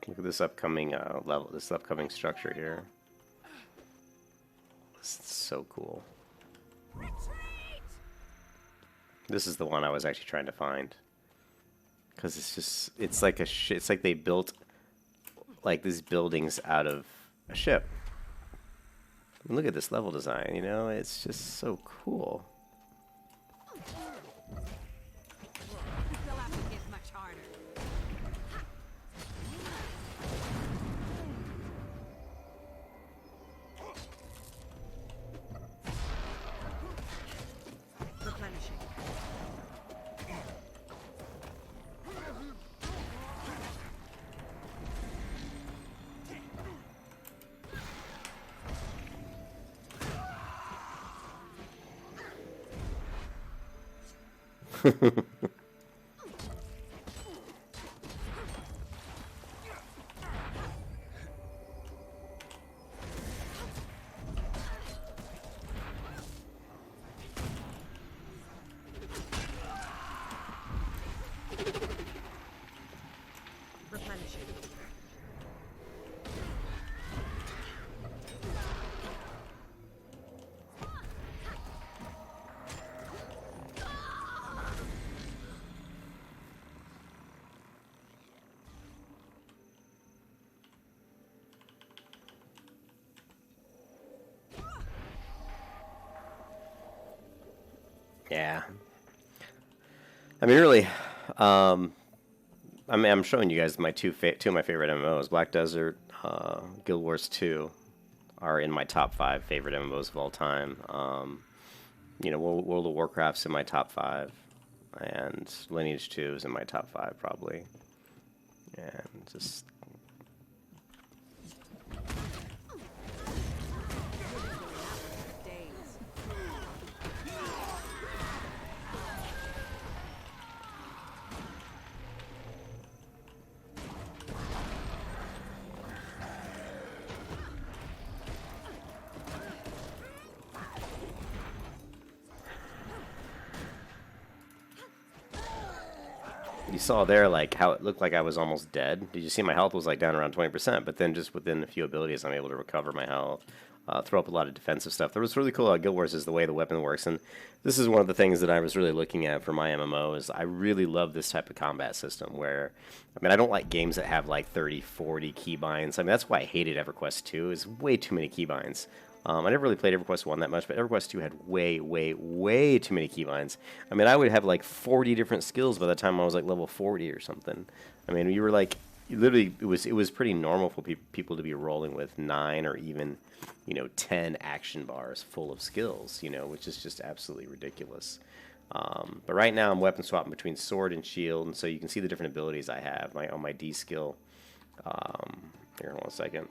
Look at this upcoming level, this upcoming structure here. This is so cool. This is the one I was actually trying to find, because it's just, it's like it's like they built like these buildings out of a ship. And look at this level design, you know, it's just so cool. They'll have to hit much harder. Replenishing. Replenishing. Yeah. I mean, really, I mean, I'm showing you guys my two of my favorite MMOs. Black Desert, Guild Wars 2 are in my top 5 favorite MMOs of all time. You know, World of Warcraft's in my top 5, and Lineage 2 is in my top 5 probably. And just Days. you saw there, like, how it looked like I was almost dead. Did you see my health was, like, down around 20%? But then just within a few abilities, I'm able to recover my health, throw up a lot of defensive stuff. That was really cool about Guild Wars is the way the weapon works. And this is one of the things that I was really looking at for my MMO is I really love this type of combat system where, I mean, I don't like games that have, like, 30, 40 keybinds. I mean, that's why I hated EverQuest 2. Is way too many keybinds. I never really played EverQuest 1 that much, but EverQuest 2 had way, way, way too many keybinds. I mean, I would have like 40 different skills by the time I was like level 40 or something. I mean, you were like, literally, it was pretty normal for people to be rolling with 9 or even, you know, 10 action bars full of skills, you know, which is just absolutely ridiculous. But right now I'm weapon swapping between sword and shield, and so you can see the different abilities I have. On my D skill, here, hold on a second.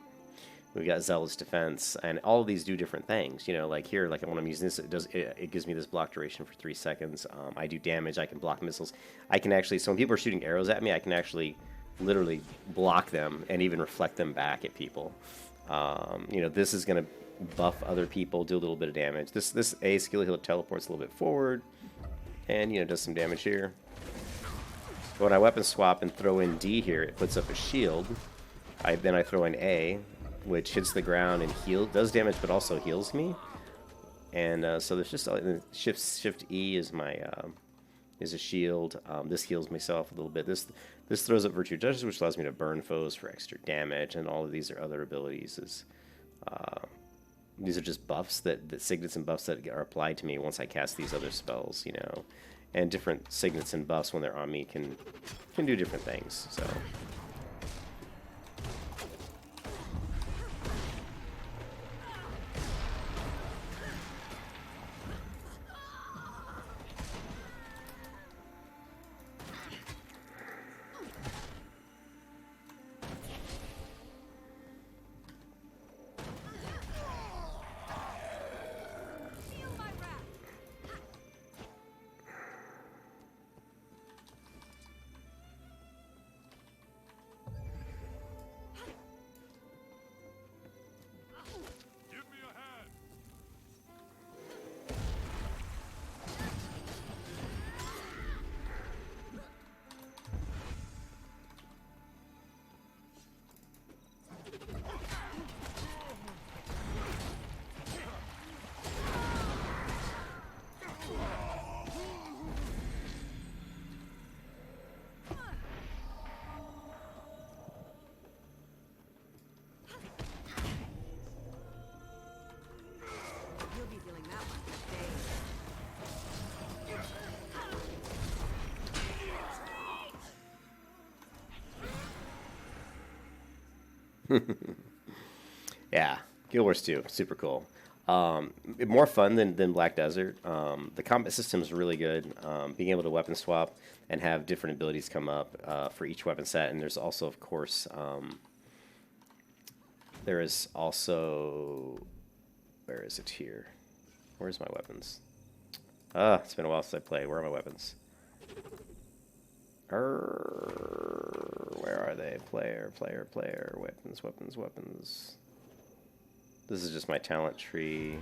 We got Zealous Defense, and all of these do different things. You know, like here, like when I'm using this, it gives me this block duration for 3 seconds. I do damage. I can block missiles. I can actually, so when people are shooting arrows at me, I can actually literally block them and even reflect them back at people. You know, this is going to buff other people, do a little bit of damage. This A skill heal teleports a little bit forward, and you know, does some damage here. But when I weapon swap and throw in D here, it puts up a shield. Then I throw in A, which hits the ground and does damage, but also heals me. And so there's just Shift E is my is a shield. This heals myself a little bit. This throws up Virtue Judges, which allows me to burn foes for extra damage, and all of these are other abilities. These are just buffs that signets and buffs that are applied to me once I cast these other spells, you know. And different signets and buffs when they're on me can do different things. So. Yeah, Guild Wars 2, super cool. More fun than Black Desert. The combat system is really good. Being able to weapon swap and have different abilities come up for each weapon set. And there's also, of course, there is also... Where is it here? Where's my weapons? It's been a while since I played. Where are my weapons? Where are they? Player. Weapons. This is just my talent tree.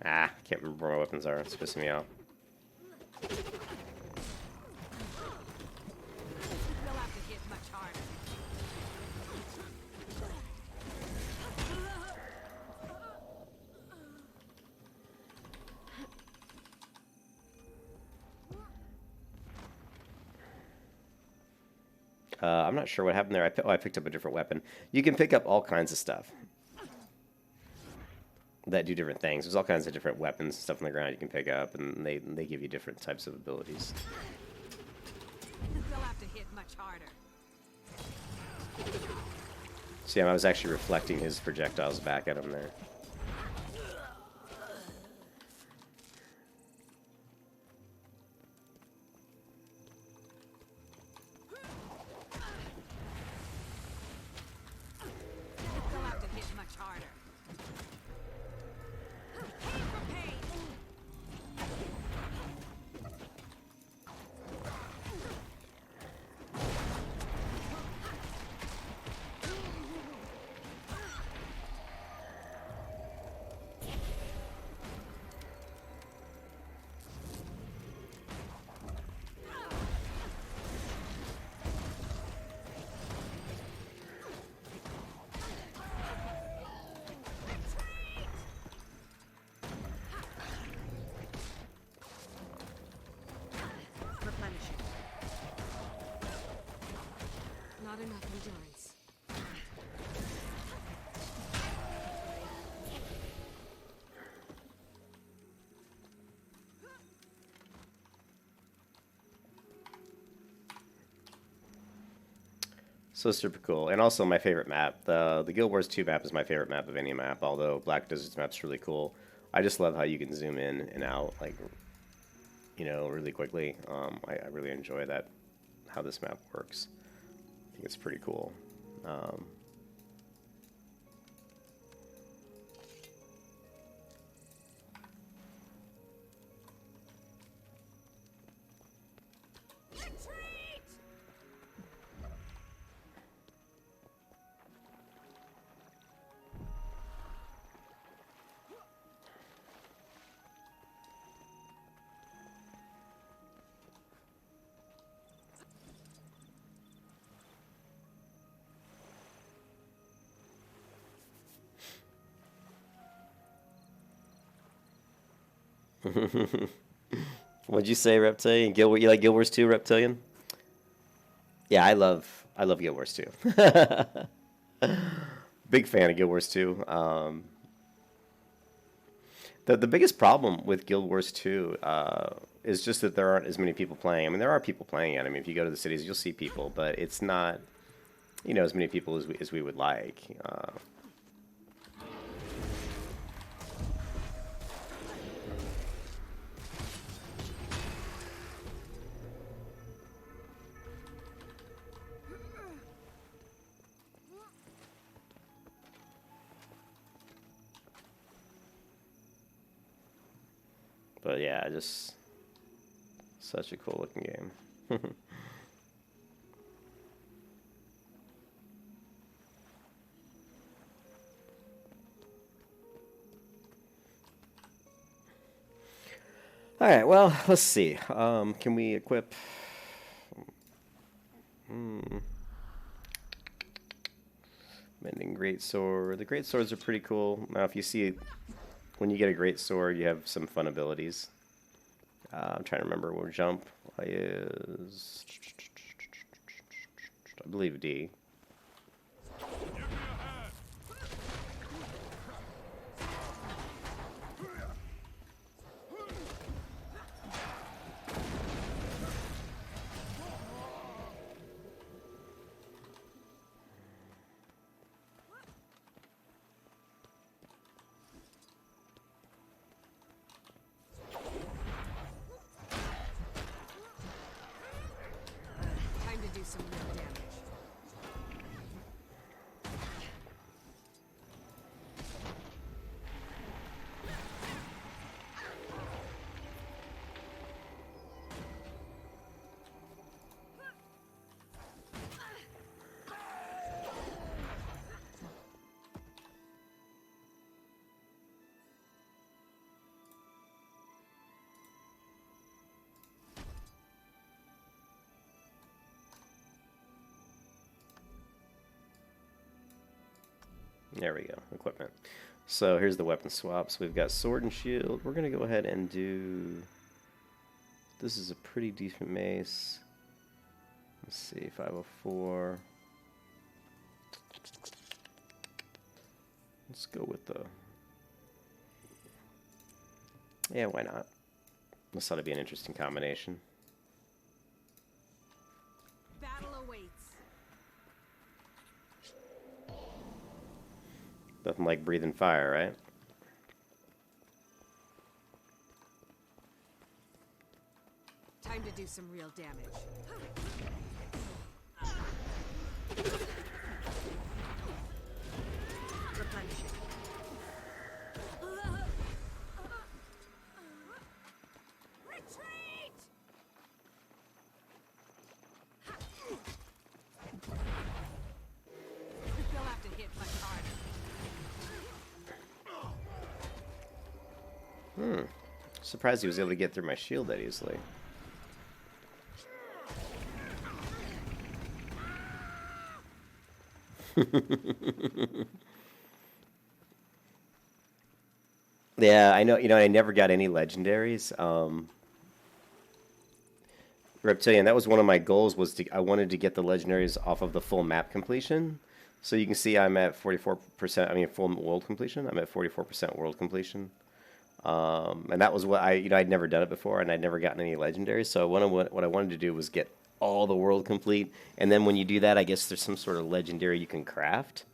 Can't remember where my weapons are. It's pissing me off. You'll have to hit much harder. I'm not sure what happened there. I picked up a different weapon. You can pick up all kinds of stuff that do different things. There's all kinds of different weapons and stuff on the ground you can pick up, and they give you different types of abilities. You'll have to hit much harder. See, I was actually reflecting his projectiles back at him there. You'll have to hit much harder. Aim for pain. Replenishing. Not enough endurance. So super cool. And also my favorite map. The Guild Wars 2 map is my favorite map of any map, although Black Desert's map's really cool. I just love how you can zoom in and out, like, you know, really quickly. I really enjoy that, how this map works. I think it's pretty cool. What'd you say, Reptilian? You like Guild Wars 2, Reptilian? Yeah, I love Guild Wars 2. Big fan of Guild Wars 2. The biggest problem with Guild Wars 2 is just that there aren't as many people playing. I mean, there are people playing it. I mean, if you go to the cities, you'll see people, but it's not, you know, as many people as we would like. But yeah, just such a cool looking game. All right, well, let's see. Can we equip? Mending Greatsword. The Greatswords are pretty cool. Now, if you see, when you get a Greatsword, you have some fun abilities. I'm trying to remember where jump is. I believe D. There we go, equipment. So here's the weapon swaps. We've got sword and shield. We're going to go ahead and do... This is a pretty decent mace. Let's see, 504. Let's go with the... Yeah, why not? This ought to be an interesting combination. Battle awaits. Nothing like breathing fire, right? Time to do some real damage. Replenish it. Retreat! You'll have to hit much harder. Surprised he was able to get through my shield that easily. Yeah, I know. You know, I never got any legendaries. Reptilian. That was one of my goals. I wanted to get the legendaries off of the full map completion. So you can see I'm at 44%. I mean, full world completion. I'm at 44% world completion. And that was what I'd never done it before, and I'd never gotten any legendaries. So what I wanted to do was get all the world complete. And then when you do that, I guess there's some sort of legendary you can craft.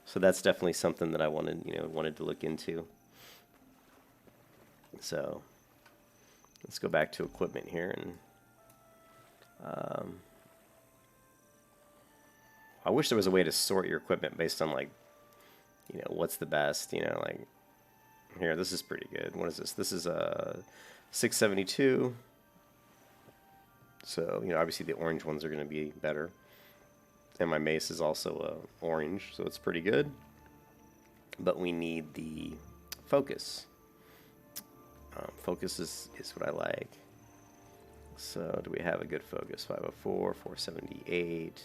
So that's definitely something that I wanted to look into. So let's go back to equipment here, and I wish there was a way to sort your equipment based on, like, what's the best. Like here, this is pretty good. What is this? This is a 672. So obviously the orange ones are going to be better, and my mace is also orange, so it's pretty good. But we need the focus. Focus is what I like. So do we have a good focus? 504, 478.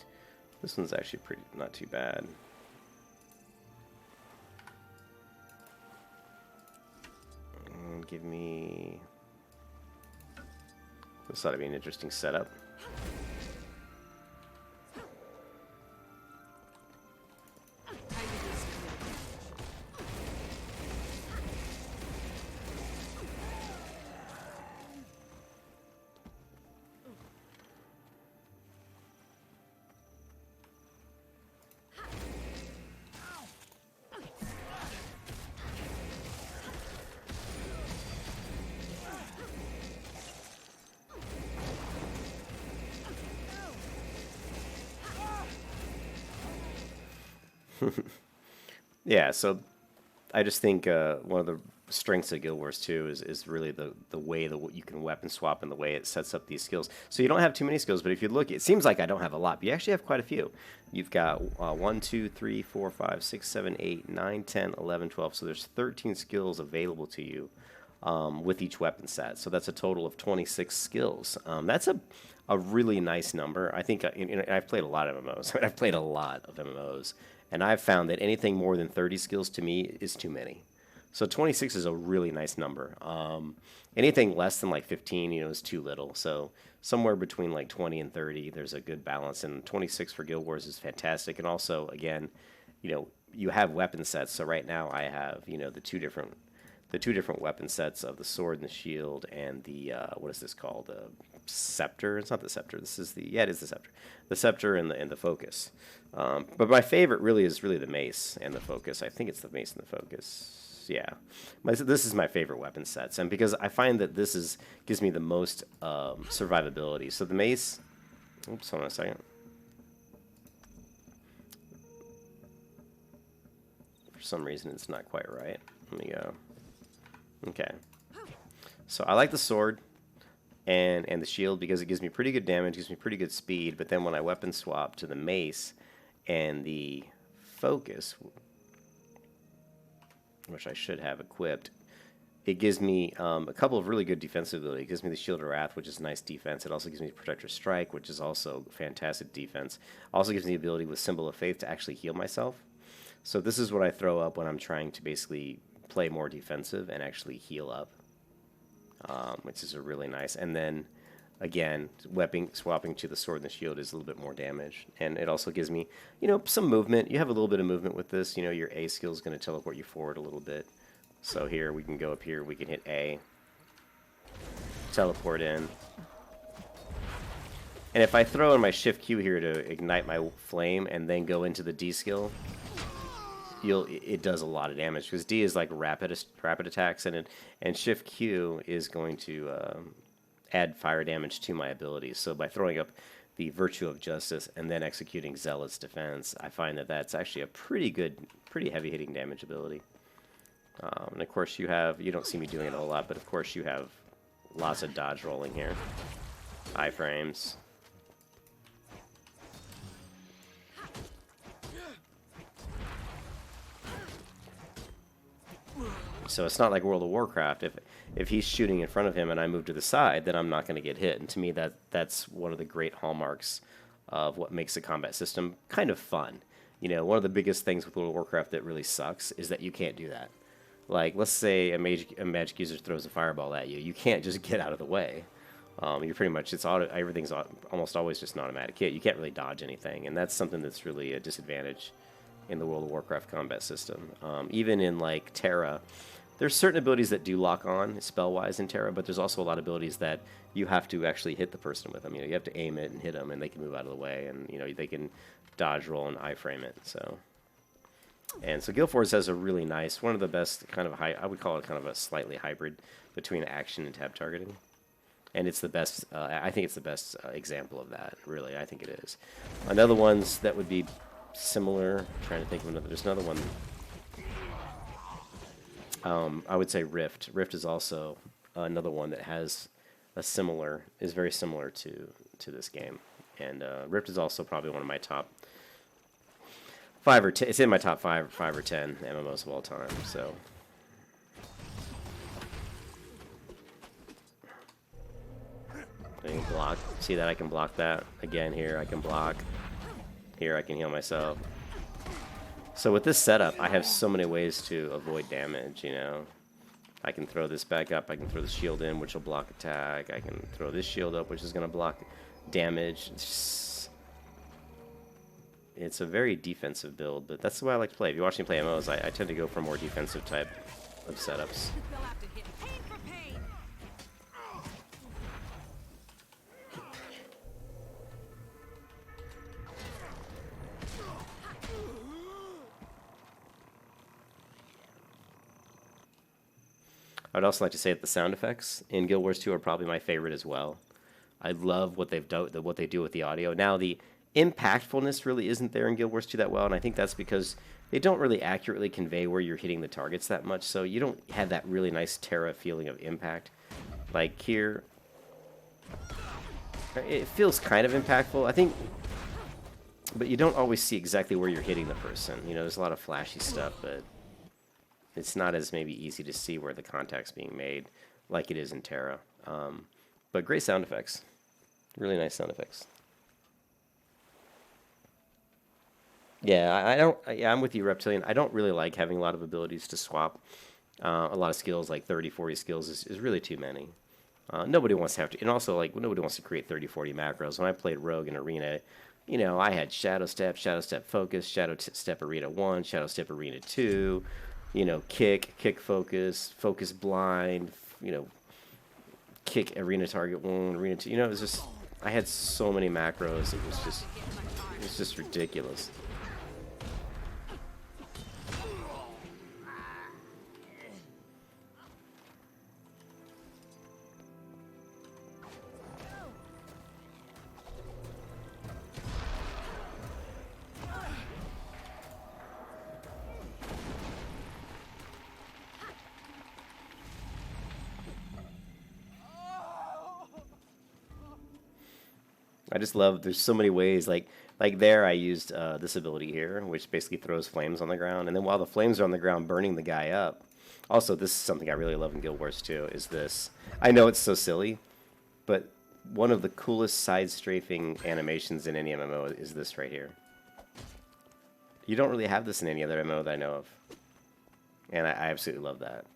This one's actually not too bad. Give me... This ought to be an interesting setup. Yeah, so I just think one of the strengths of Guild Wars 2 is really the way you can weapon swap and the way it sets up these skills. So you don't have too many skills, but if you look, it seems like I don't have a lot, but you actually have quite a few. You've got 1, 2, 3, 4, 5, 6, 7, 8, 9, 10, 11, 12. So there's 13 skills available to you with each weapon set. So that's a total of 26 skills. That's a really nice number. I think I've played a lot of MMOs. I've played a lot of MMOs. And I've found that anything more than 30 skills to me is too many. So 26 is a really nice number. Anything less than like 15, is too little. So somewhere between like 20 and 30, there's a good balance. And 26 for Guild Wars is fantastic. And also, again, you have weapon sets. So right now I have, the two different weapon sets of the sword and the shield and the what is this called? The scepter. It's not the scepter. This is it is the scepter. The scepter and the focus. But my favorite is the mace and the focus. I think it's the mace and the focus. Yeah, this is my favorite weapon sets, and because I find that this gives me the most survivability. So the mace. Oops, hold on a second. For some reason, it's not quite right. Let me go. Okay. So I like the sword and the shield because it gives me pretty good damage, gives me pretty good speed. But then when I weapon swap to the mace and the focus, which I should have equipped, it gives me a couple of really good defensive ability. It gives me the Shield of Wrath, which is nice defense. It also gives me Protector Strike, which is also fantastic defense. Also gives me the ability with Symbol of Faith to actually heal myself. So this is what I throw up when I'm trying to basically play more defensive and actually heal up, which is a really nice. And then again, swapping to the sword and the shield is a little bit more damage, and it also gives me, you know, some movement. You have a little bit of movement with this. You know, your A skill is going to teleport you forward a little bit. So here we can go up here. We can hit A, teleport in. And if I throw in my shift Q here to ignite my flame and then go into the D skill, it does a lot of damage, because D is like rapid attacks, and shift Q is going to add fire damage to my abilities. So by throwing up the Virtue of Justice and then executing Zealot's Defense, I find that that's actually a pretty good, pretty heavy hitting damage ability. And of course you don't see me doing it a whole lot, but of course you have lots of dodge rolling here. Iframes. So it's not like World of Warcraft. If he's shooting in front of him and I move to the side, then I'm not going to get hit. And to me, that's one of the great hallmarks of what makes the combat system kind of fun. You know, one of the biggest things with World of Warcraft that really sucks is that you can't do that. Like, let's say a magic user throws a fireball at you. You can't just get out of the way. You're pretty much, everything's almost always just an automatic hit. You can't really dodge anything, and that's something that's really a disadvantage in the World of Warcraft combat system. Even in, like, Terra, there's certain abilities that do lock on spell-wise in Terra, but there's also a lot of abilities that you have to actually hit the person with them. You know, you have to aim it and hit them, and they can move out of the way, and, you know, they can dodge roll and iframe it, so... And so Guild Force has a really nice, one of the best kind of I would call it kind of a slightly hybrid between action and tab targeting. And it's the best, I think it's the best example of that, really. I think it is. Another ones that would be similar, I'm trying to think of another, there's another one. I would say Rift. Rift is also another one that has is very similar to this game. And Rift is also probably one of my top 5 or 10, it's in my top 5 or 10 MMOs of all time, so. I can block. See that I can block that? Again, here I can block. Here I can heal myself. So with this setup, I have so many ways to avoid damage, you know. I can throw this back up, I can throw the shield in, which will block attack. I can throw this shield up, which is going to block damage. It's a very defensive build, but that's the way I like to play. If you watch me play MMOs, I tend to go for more defensive type of setups. I'd also like to say that the sound effects in Guild Wars 2 are probably my favorite as well. I love what what they do with the audio. Now, the impactfulness really isn't there in Guild Wars 2 that well, and I think that's because they don't really accurately convey where you're hitting the targets that much, so you don't have that really nice Terra feeling of impact. Like here, it feels kind of impactful, I think, but you don't always see exactly where you're hitting the person. You know, there's a lot of flashy stuff, but it's not as maybe easy to see where the contact's being made like it is in Terra. But great sound effects. Really nice sound effects. Yeah, I'm with you, Reptilian. I don't really like having a lot of abilities to swap. A lot of skills, like 30, 40 skills, is really too many. Nobody wants to have to, and also, like, nobody wants to create 30, 40 macros. When I played Rogue in Arena, you know, I had Shadow Step Focus, Shadow Step Arena 1, Shadow Step Arena 2, you know, Kick Focus, Focus Blind, you know, Kick Arena Target 1, Arena 2. You know, it was just, I had so many macros, it was just ridiculous. I just love, there's so many ways, like there I used this ability here, which basically throws flames on the ground, and then while the flames are on the ground burning the guy up, also this is something I really love in Guild Wars 2, is this. I know it's so silly, but one of the coolest side strafing animations in any MMO is this right here. You don't really have this in any other MMO that I know of. And I absolutely love that.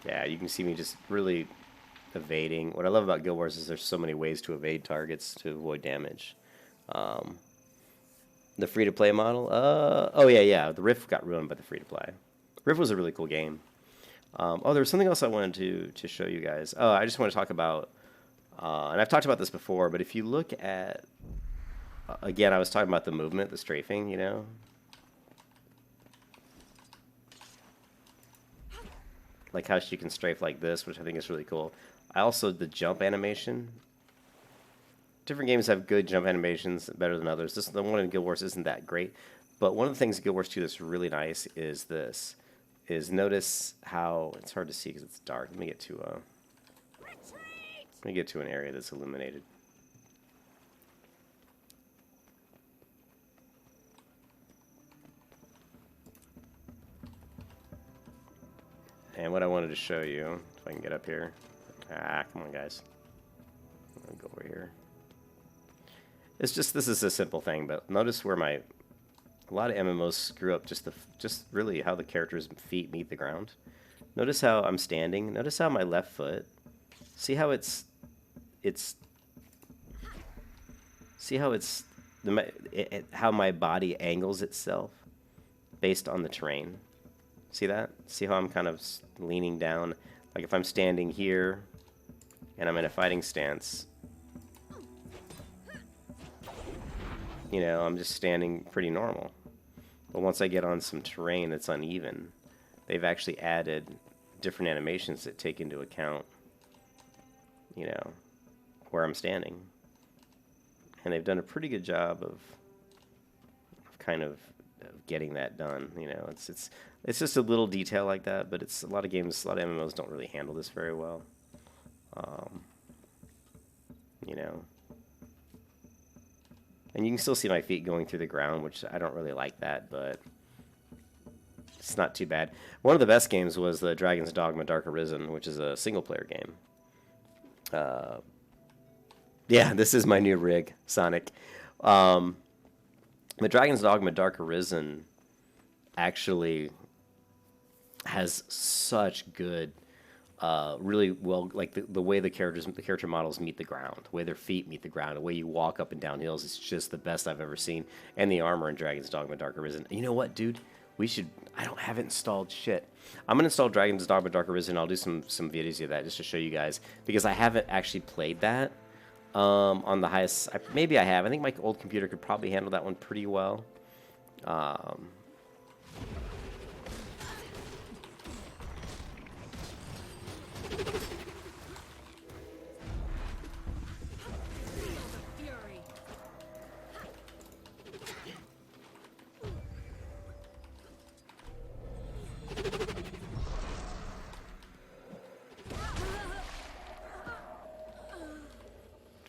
Yeah, you can see me just really evading. What I love about Guild Wars is there's so many ways to evade targets to avoid damage. The free-to-play model? Oh, yeah. The Rift got ruined by the free-to-play. Rift was a really cool game. Oh, there was something else I wanted to show you guys. Oh, I just want to talk about, and I've talked about this before, but if you look at, again, I was talking about the movement, the strafing, you know? Like how she can strafe like this, which I think is really cool. I also, the jump animation. Different games have good jump animations, better than others. The one in Guild Wars isn't that great. But one of the things in Guild Wars 2 that's really nice is this. Notice how, it's hard to see because it's dark. Let me get to an area that's illuminated. And what I wanted to show you, if I can get up here. Come on, guys. I'll go over here. It's just, this is a simple thing, but notice where a lot of MMOs screw up just really how the character's feet meet the ground. Notice how I'm standing. Notice how my left foot, see how how my body angles itself based on the terrain. See that? See how I'm kind of leaning down? Like if I'm standing here and I'm in a fighting stance, you know, I'm just standing pretty normal. But once I get on some terrain that's uneven, they've actually added different animations that take into account, you know, where I'm standing. And they've done a pretty good job of kind of getting that done. You know, it's just a little detail like that, but it's a lot of games, a lot of MMOs don't really handle this very well. You know. And you can still see my feet going through the ground, which I don't really like that, but it's not too bad. One of the best games was the Dragon's Dogma Dark Arisen, which is a single-player game. Yeah, this is my new rig, Sonic. The Dragon's Dogma Dark Arisen actually has such good, really well, like the way the character models meet the ground, the way their feet meet the ground, the way you walk up and down hills, it's just the best I've ever seen. And the armor in Dragon's Dogma Dark Arisen. And you know what, dude? I don't have it installed shit. I'm going to install Dragon's Dogma Dark Arisen. I'll do some videos of that just to show you guys, because I haven't actually played that on the highest. Maybe I have. I think my old computer could probably handle that one pretty well.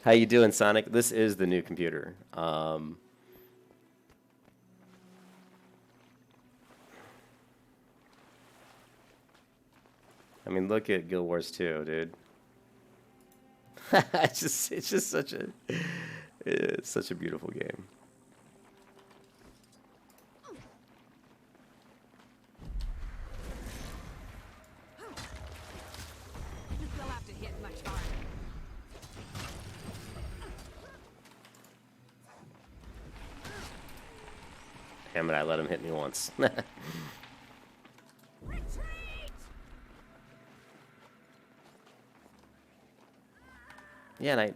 How you doing, Sonic? This is the new computer. I mean, look at Guild Wars 2, dude. it's just such a beautiful game. They'll have to hit much harder. Damn it, I let him hit me once. Yeah, and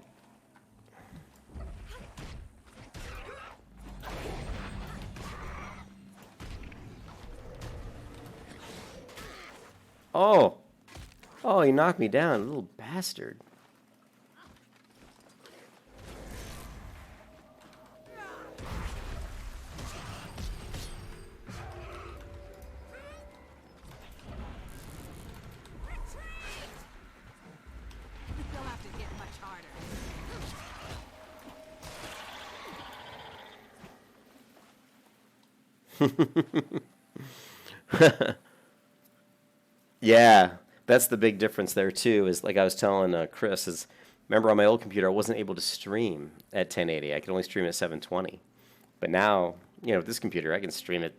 Oh! Oh, he knocked me down, little bastard. They'll have to hit much harder. Yeah, that's the big difference there too. Is like I was telling Chris, is remember on my old computer I wasn't able to stream at 1080. I could only stream at 720. But now, with this computer I can stream it.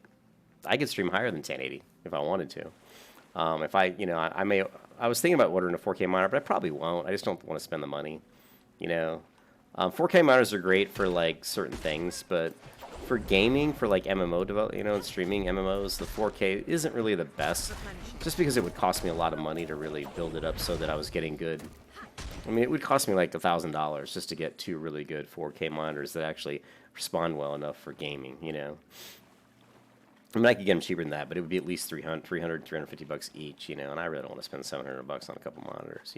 I could stream higher than 1080 if I wanted to. If I was thinking about ordering a 4K monitor, but I probably won't. I just don't want to spend the money. 4K monitors are great for like certain things, but for gaming, for like MMO and streaming MMOs, the 4K isn't really the best, just because it would cost me a lot of money to really build it up so that I was getting good. I mean, it would cost me like $1,000 just to get two really good 4K monitors that actually respond well enough for gaming. I mean, I could get them cheaper than that, but it would be at least $350 each, and I really don't want to spend $700 on a couple monitors,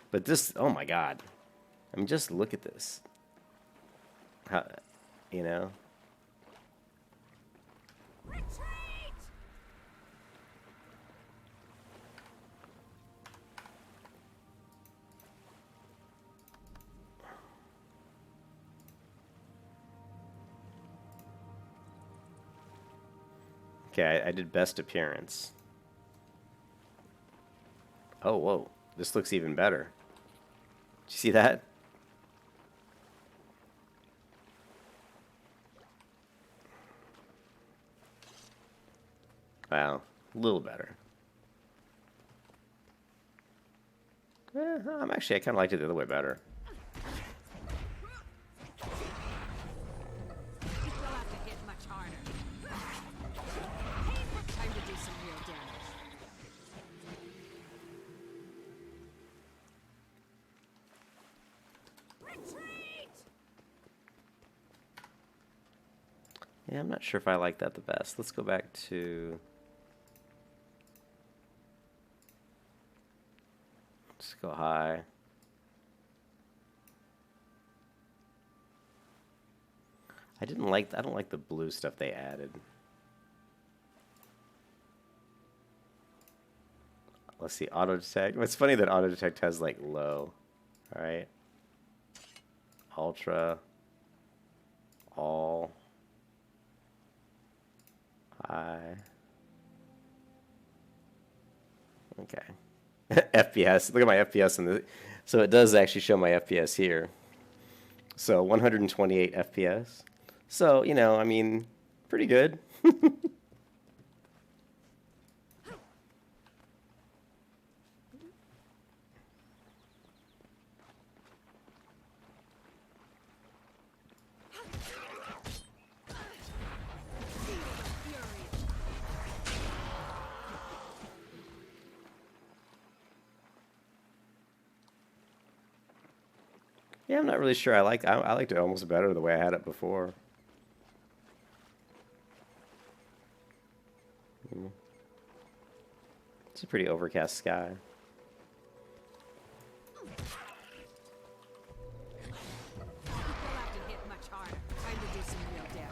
But this, oh my God. I mean, just look at this. How, Okay, I did best appearance. Oh, whoa. This looks even better. Did you see that? Wow, a little better. I kind of liked it the other way better. You'll have to hit much harder. Time to do some real damage. Retreat! Yeah, I'm not sure if I like that the best. Let's go back to... Let's go high. I don't like the blue stuff they added. Let's see, auto detect. It's funny that auto detect has like low. All right. Ultra. All. High. Okay. FPS. Look at my FPS in the. So it does actually show my FPS here. So 128 FPS. So, I mean, pretty good. Yeah, I'm not really sure. I liked it almost better the way I had it before. It's a pretty overcast sky. You'll have to hit much harder. Time to do some real damage.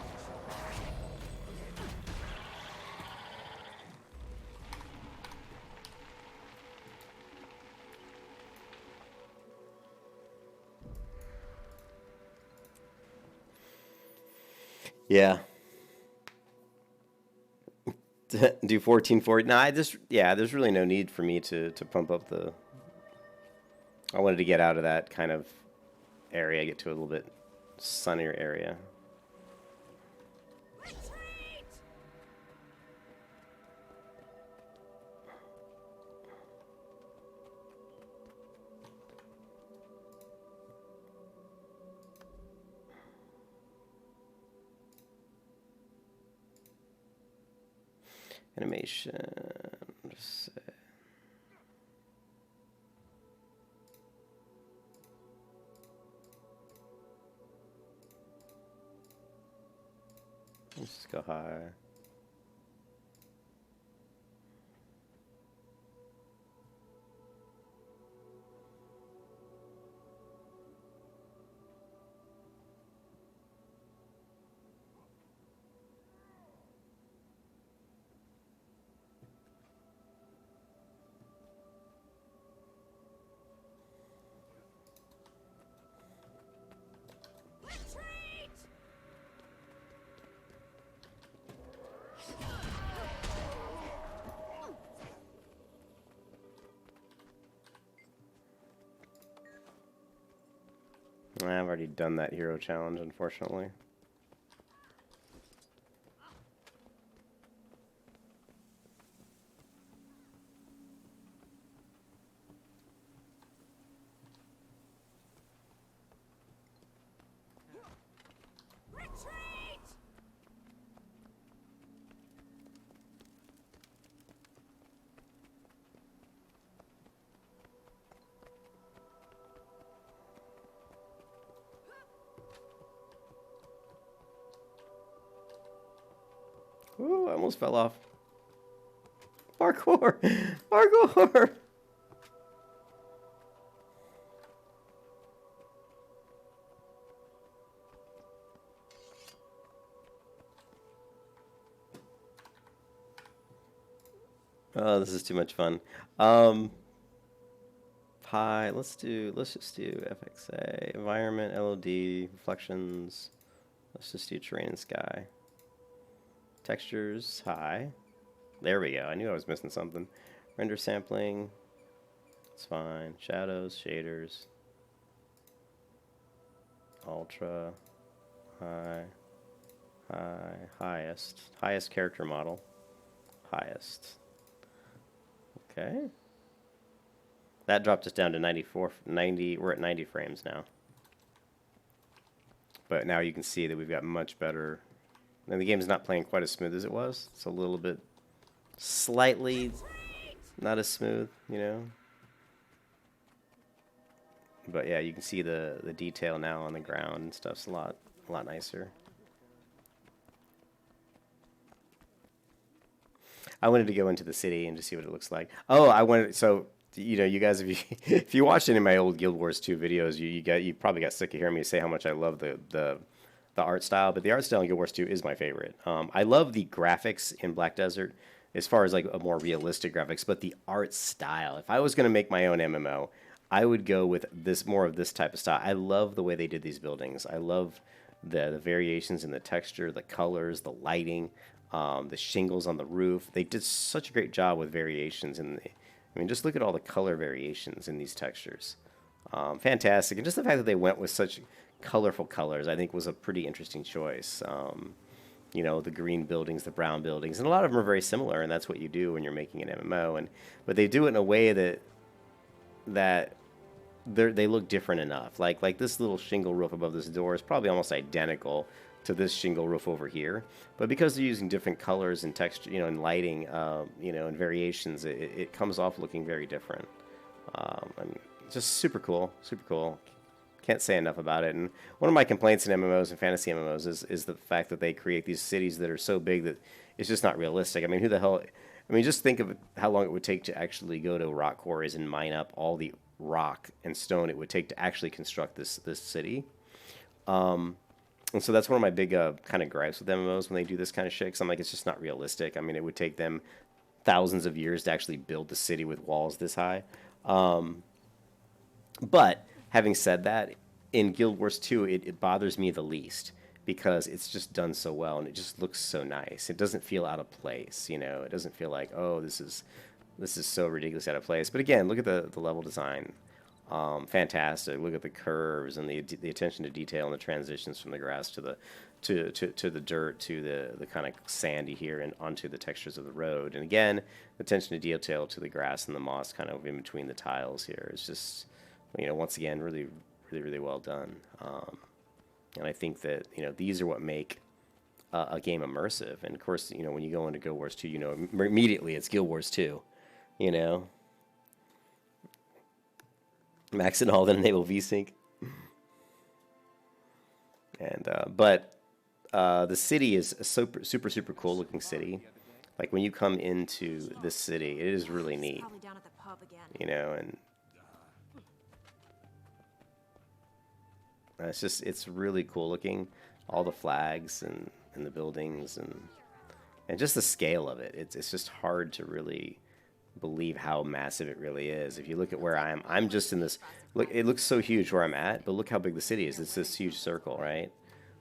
Yeah. Do 1440. Nah, there's really no need for me to pump up the... I wanted to get out of that kind of area, get to a little bit sunnier area. Animation. Let's see. Let's just go high. I've already done that hero challenge, unfortunately. Retreat! Ooh, I almost fell off. Parkour! Parkour! Oh, this is too much fun. Hi, let's just do FXA, environment, LOD, reflections. Let's just do terrain and sky. Textures, high. There we go. I knew I was missing something. Render sampling. It's fine. Shadows, shaders. Ultra. High. High. Highest. Highest character model. Highest. Okay. That dropped us down to 90. We're at 90 frames now. But now you can see that we've got much better. And the game's not playing quite as smooth as it was. It's a little bit, slightly not as smooth, you know. But yeah, you can see the detail now on the ground and stuff's a lot nicer. I wanted to go into the city and just see what it looks like. Oh, I wanted, so you know, you guys, if you watched any of my old Guild Wars 2 videos, you probably got sick of hearing me say how much I love the art style. But the art style in Guild Wars 2 is my favorite. I love the graphics in Black Desert as far as like a more realistic graphics, but the art style. If I was going to make my own MMO, I would go with more of this type of style. I love the way they did these buildings. I love the variations in the texture, the colors, the lighting, the shingles on the roof. They did such a great job with variations in the. I mean, just look at all the color variations in these textures. Fantastic. And just the fact that they went with such colorful colors, I think was a pretty interesting choice. You know, the green buildings, the brown buildings, and a lot of them are very similar, and that's what you do when you're making an MMO. But they do it in a way that they look different enough. Like this little shingle roof above this door is probably almost identical to this shingle roof over here, but because they're using different colors and texture, you know, and lighting, you know, and variations, it comes off looking very different. And just super cool, super cool. Can't say enough about it. And one of my complaints in MMOs and fantasy MMOs is the fact that they create these cities that are so big that it's just not realistic. I mean, who the hell? I mean, just think of how long it would take to actually go to rock quarries and mine up all the rock and stone it would take to actually construct this city. And so that's one of my big kind of gripes with MMOs when they do this kind of shit. 'Cause I'm like, it's just not realistic. I mean, it would take them thousands of years to actually build the city with walls this high. But having said that, in Guild Wars 2, it bothers me the least because it's just done so well and it just looks so nice. It doesn't feel out of place, you know. It doesn't feel like, oh, this is so ridiculous out of place. But again, look at the level design. Fantastic. Look at the curves and the attention to detail and the transitions from the grass to the dirt to the kind of sandy here and onto the textures of the road. And again, attention to detail to the grass and the moss kind of in between the tiles here. It's just, you know, once again, really, really, really well done. And I think that, you know, these are what make a game immersive. And of course, you know, when you go into Guild Wars 2, you know, immediately it's Guild Wars 2, you know. Max and all that enable VSync. And but the city is a super cool looking city. Like when you come into this city, it is really neat. Probably down at the pub again. You know, and it's really cool looking. All the flags and the buildings and just the scale of it. It's just hard to really believe how massive it really is. If you look at where I am, I'm just in this, look, it looks so huge where I'm at, but look how big the city is. It's this huge circle, right?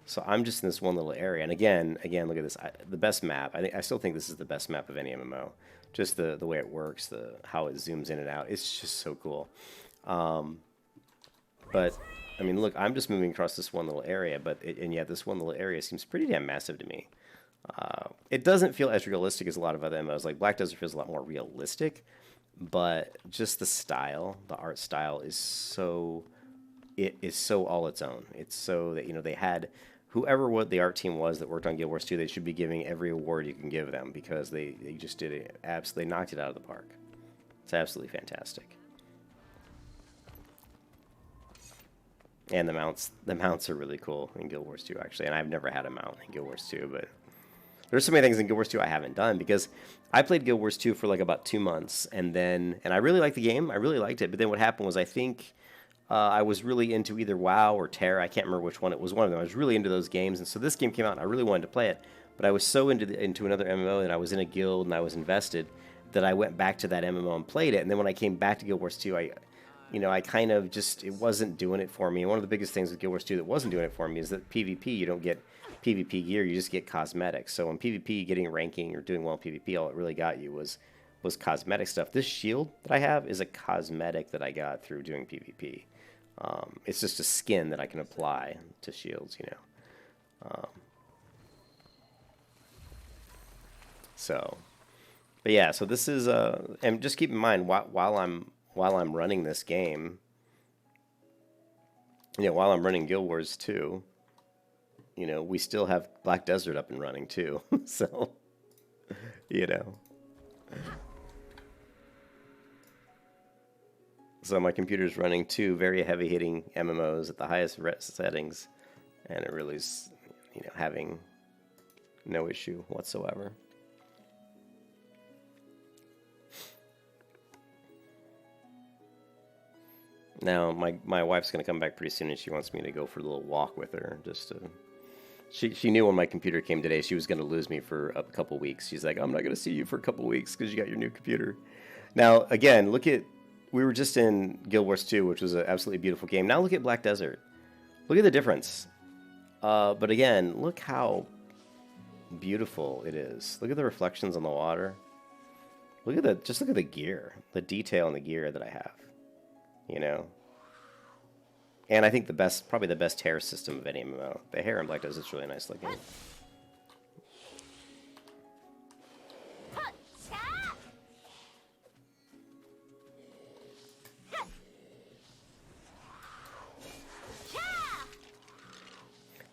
So I'm just in this one little area. And again, look at this. The best map, I still think this is the best map of any MMO. Just the way it works, how it zooms in and out. It's just so cool. But I mean, look, I'm just moving across this one little area, and yet this one little area seems pretty damn massive to me. It doesn't feel as realistic as a lot of other MMOs. Like Black Desert feels a lot more realistic, but just the style, the art style is so, it is so all its own. It's so that, you know, they had, whoever what the art team was that worked on Guild Wars 2, they should be giving every award you can give them because they just did it, absolutely knocked it out of the park. It's absolutely fantastic. And the mounts are really cool in Guild Wars 2, actually. And I've never had a mount in Guild Wars 2, but there's so many things in Guild Wars 2 I haven't done because I played Guild Wars 2 for like about 2 months, and I really liked the game. I really liked it, but then what happened was I think I was really into either WoW or Terra. I can't remember which one. It was one of them. I was really into those games, and so this game came out, and I really wanted to play it. But I was so into another MMO, and I was in a guild, and I was invested, that I went back to that MMO and played it. And then when I came back to Guild Wars 2, I kind of just, it wasn't doing it for me. And one of the biggest things with Guild Wars 2 that wasn't doing it for me is that PvP, you don't get PvP gear, you just get cosmetics. So in PvP, getting ranking or doing well in PvP, all it really got you was cosmetic stuff. This shield that I have is a cosmetic that I got through doing PvP. It's just a skin that I can apply to shields, you know. But yeah, so this is, and just keep in mind, while I'm running this game, you know, while I'm running Guild Wars 2, you know, we still have Black Desert up and running too. So, you know. So my computer's running 2 very heavy-hitting MMOs at the highest settings, and it really is, you know, having no issue whatsoever. Now, my wife's going to come back pretty soon, and she wants me to go for a little walk with her. Just to, she knew when my computer came today, she was going to lose me for a couple weeks. She's like, I'm not going to see you for a couple weeks because you got your new computer. Now, again, we were just in Guild Wars 2, which was an absolutely beautiful game. Now look at Black Desert. Look at the difference. But again, look how beautiful it is. Look at the reflections on the water. Just look at the gear, the detail in the gear that I have. You know, and I think probably the best hair system of any MMO. The hair in Black Desert is really nice looking.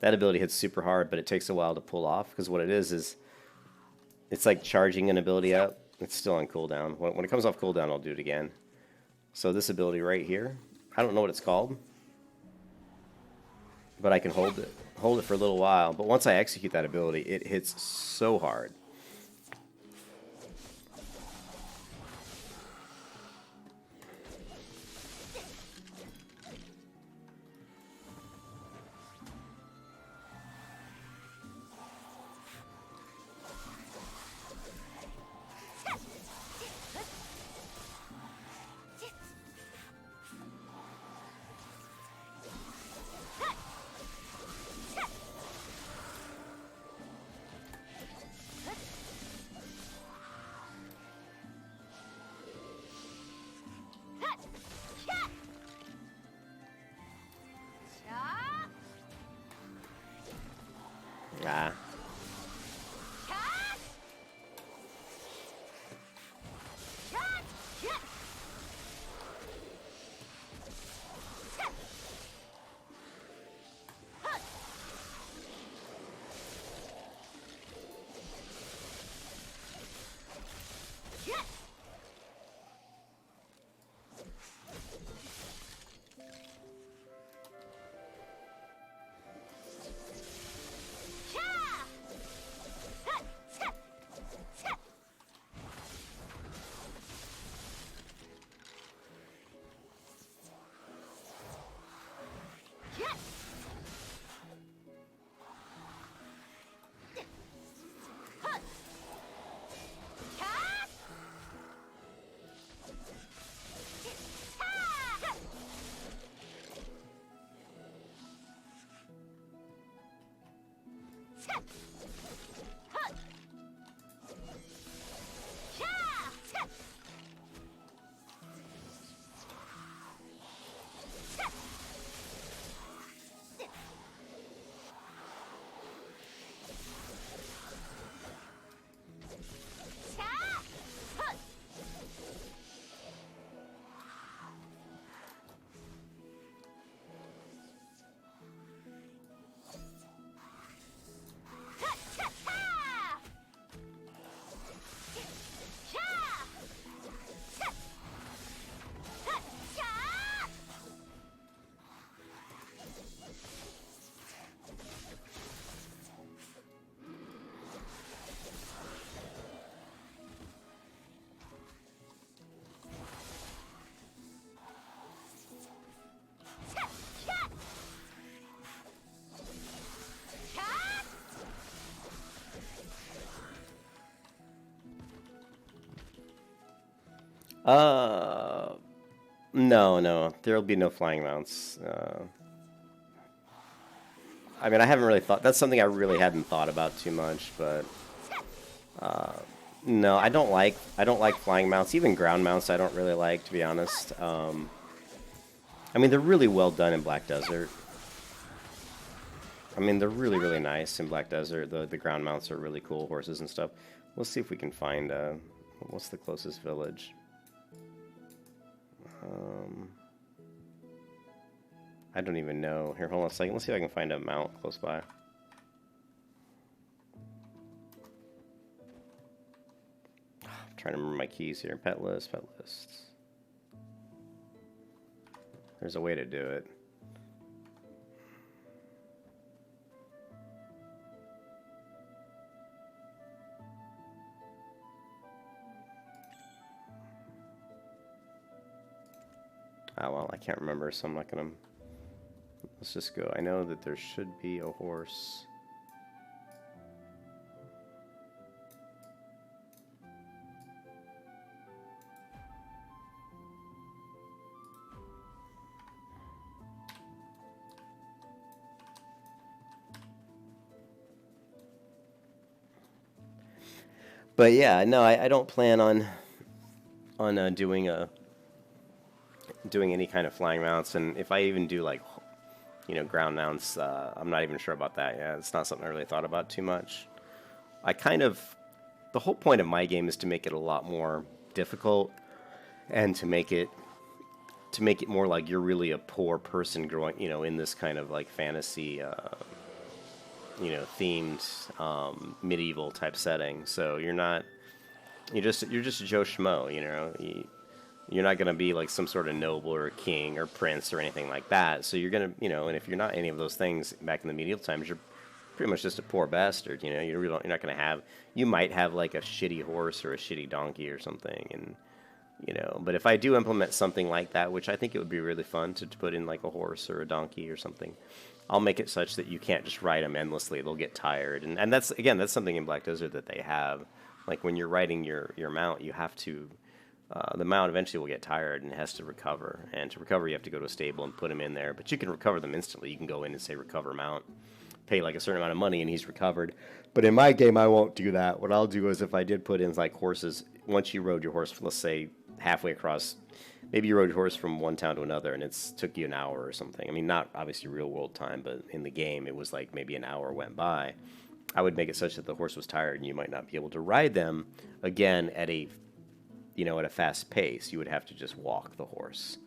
That ability hits super hard, but it takes a while to pull off because what it is it's like charging an ability up. It's still on cooldown. When it comes off cooldown, I'll do it again. So this ability right here, I don't know what it's called, but I can hold it for a little while. But once I execute that ability, it hits so hard. Ah. No, there'll be no flying mounts. I mean, I haven't really thought. That's something I really hadn't thought about too much, but no, I don't like flying mounts. Even ground mounts, I don't really like, to be honest. I mean, they're really well done in Black Desert. I mean, they're really, really nice in Black Desert. The ground mounts are really cool, horses and stuff. We'll see if we can find, what's the closest village? I don't even know. Here, hold on a second. Let's see if I can find a mount close by. I'm trying to remember my keys here. Pet list, pet lists. There's a way to do it. Oh, well, I can't remember, so I'm not gonna... Let's just go. I know that there should be a horse. But yeah, no, I don't plan on doing any kind of flying mounts, and if I even do like, you know, ground mounts, I'm not even sure about that yet. It's not something I really thought about too much. The whole point of my game is to make it a lot more difficult, and to make it more like you're really a poor person growing, you know, in this kind of like fantasy, you know, themed medieval type setting. So you're just Joe Schmo, you know. You're not going to be like some sort of noble or king or prince or anything like that. So you're going to, you know, and if you're not any of those things back in the medieval times, you're pretty much just a poor bastard, you know. You're not going to have, you might have like a shitty horse or a shitty donkey or something, and, you know. But if I do implement something like that, which I think it would be really fun to put in like a horse or a donkey or something, I'll make it such that you can't just ride them endlessly. They'll get tired. And that's, again, that's something in Black Desert that they have. Like when you're riding your mount, you have to... the mount eventually will get tired and has to recover. And to recover, you have to go to a stable and put him in there. But you can recover them instantly. You can go in and say, recover mount. Pay like a certain amount of money and he's recovered. But in my game, I won't do that. What I'll do is if I did put in like horses, once you rode your horse, let's say halfway across, maybe you rode your horse from one town to another and it took you an hour or something. I mean, not obviously real world time, but in the game, it was like maybe an hour went by. I would make it such that the horse was tired and you might not be able to ride them again at a, you know, at a fast pace. You would have to just walk the horse.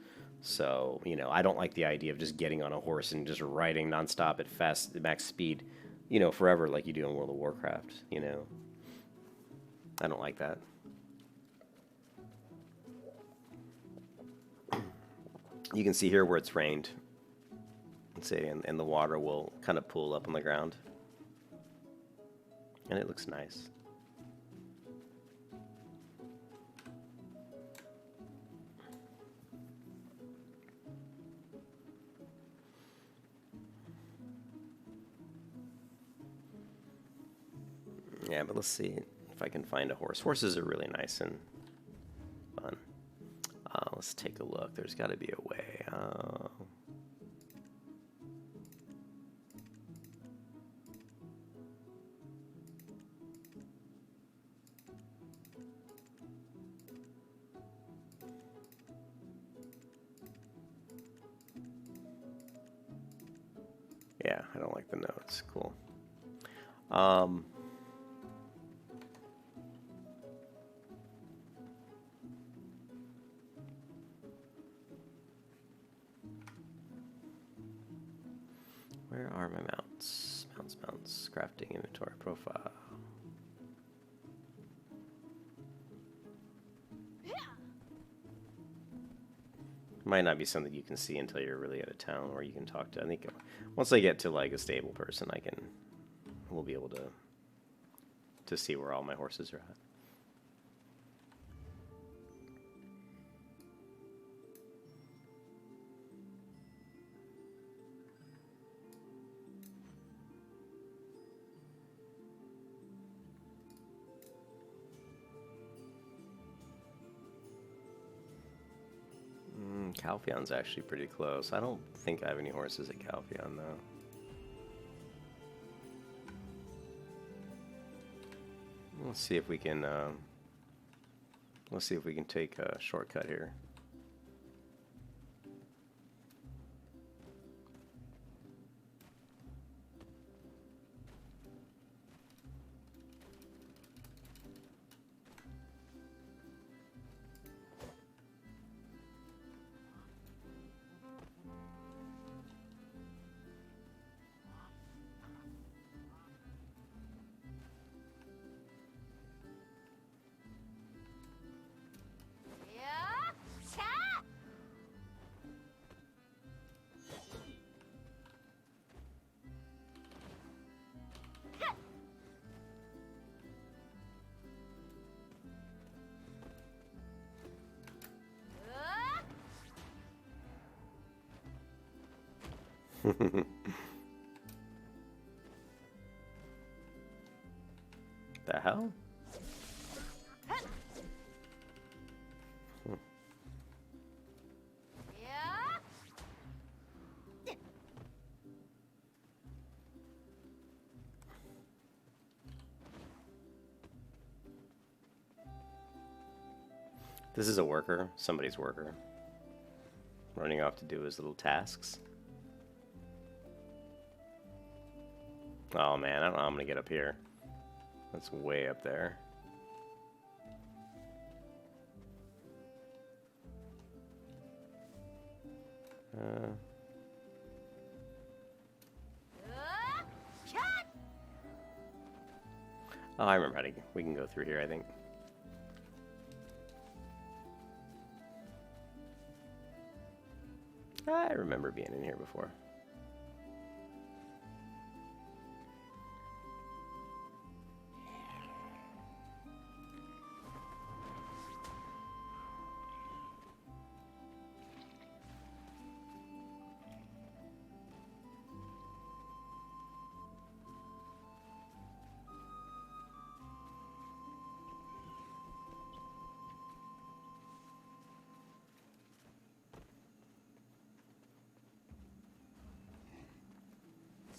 So, you know, I don't like the idea of just getting on a horse and just riding nonstop at max speed, you know, forever like you do in World of Warcraft, you know. I don't like that. You can see here where it's rained. Let's see, and the water will kind of pool up on the ground. And it looks nice. Yeah, but let's see if I can find a horse. Horses are really nice and fun. Let's take a look. There's got to be a way. Yeah, I don't like the notes. Cool. Where are my mounts? Mounts, crafting, inventory, profile. Might not be something you can see until you're really out of town, or you can talk to. I think once I get to like a stable person, we'll be able to see where all my horses are at. Calpheon's actually pretty close. I don't think I have any horses at Calpheon though. Let's see if we can. Let's see if we can take a shortcut here. Yeah. Cha! The hell? Yeah. This is a worker, somebody's worker, running off to do his little tasks. Oh man, I don't know how I'm gonna get up here. That's way up there. Cut! Oh, I remember how to. We can go through here, I think. I remember being in here before.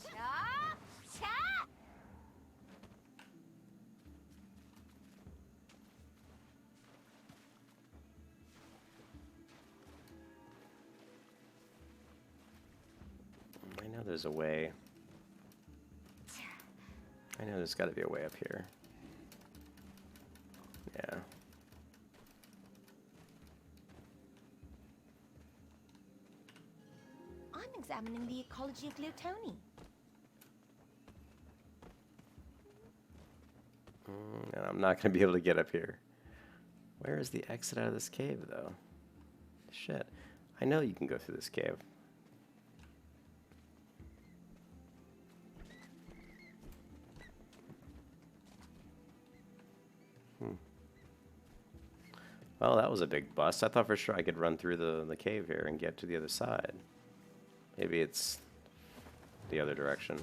Cha! Cha! I know there's a way. I know there's got to be a way up here. Yeah. I'm examining the ecology of Glutoni. And I'm not going to be able to get up here. Where is the exit out of this cave, though? Shit. I know you can go through this cave. Well, that was a big bust. I thought for sure I could run through the cave here and get to the other side. Maybe it's the other direction.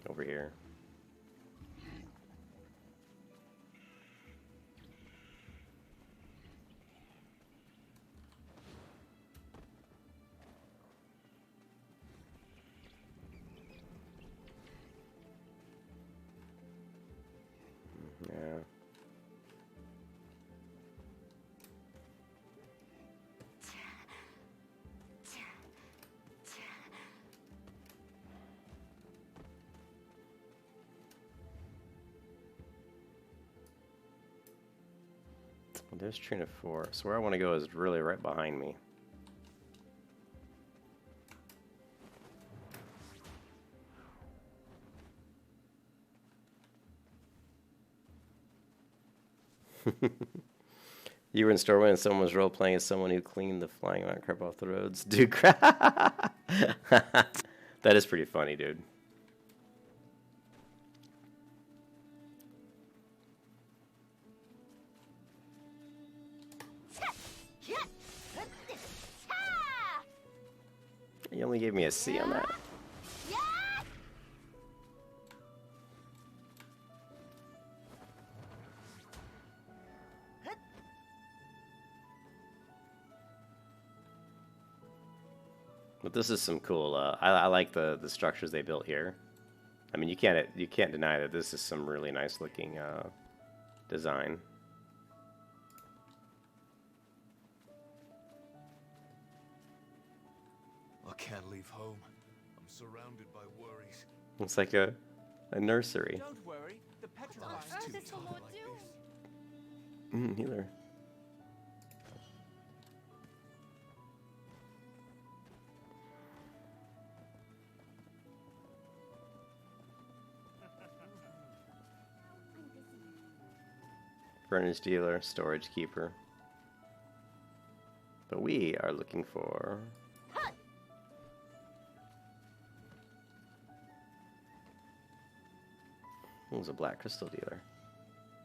Over here. Yeah. There's Trina 4. So where I want to go is really right behind me. You were in Stormwind and someone was role-playing as someone who cleaned the flying mountain crap off the roads. Dude, that is pretty funny, dude. You only gave me a C on that. But this is some cool. I like the structures they built here. I mean, you can't deny that this is some really nice looking design. I can't leave home. I'm surrounded by worries. Looks like a nursery. Don't worry, the petrifying Earth is the Lord doom. Healer. Furniture dealer, storage keeper. But we are looking for... Who's a black crystal dealer?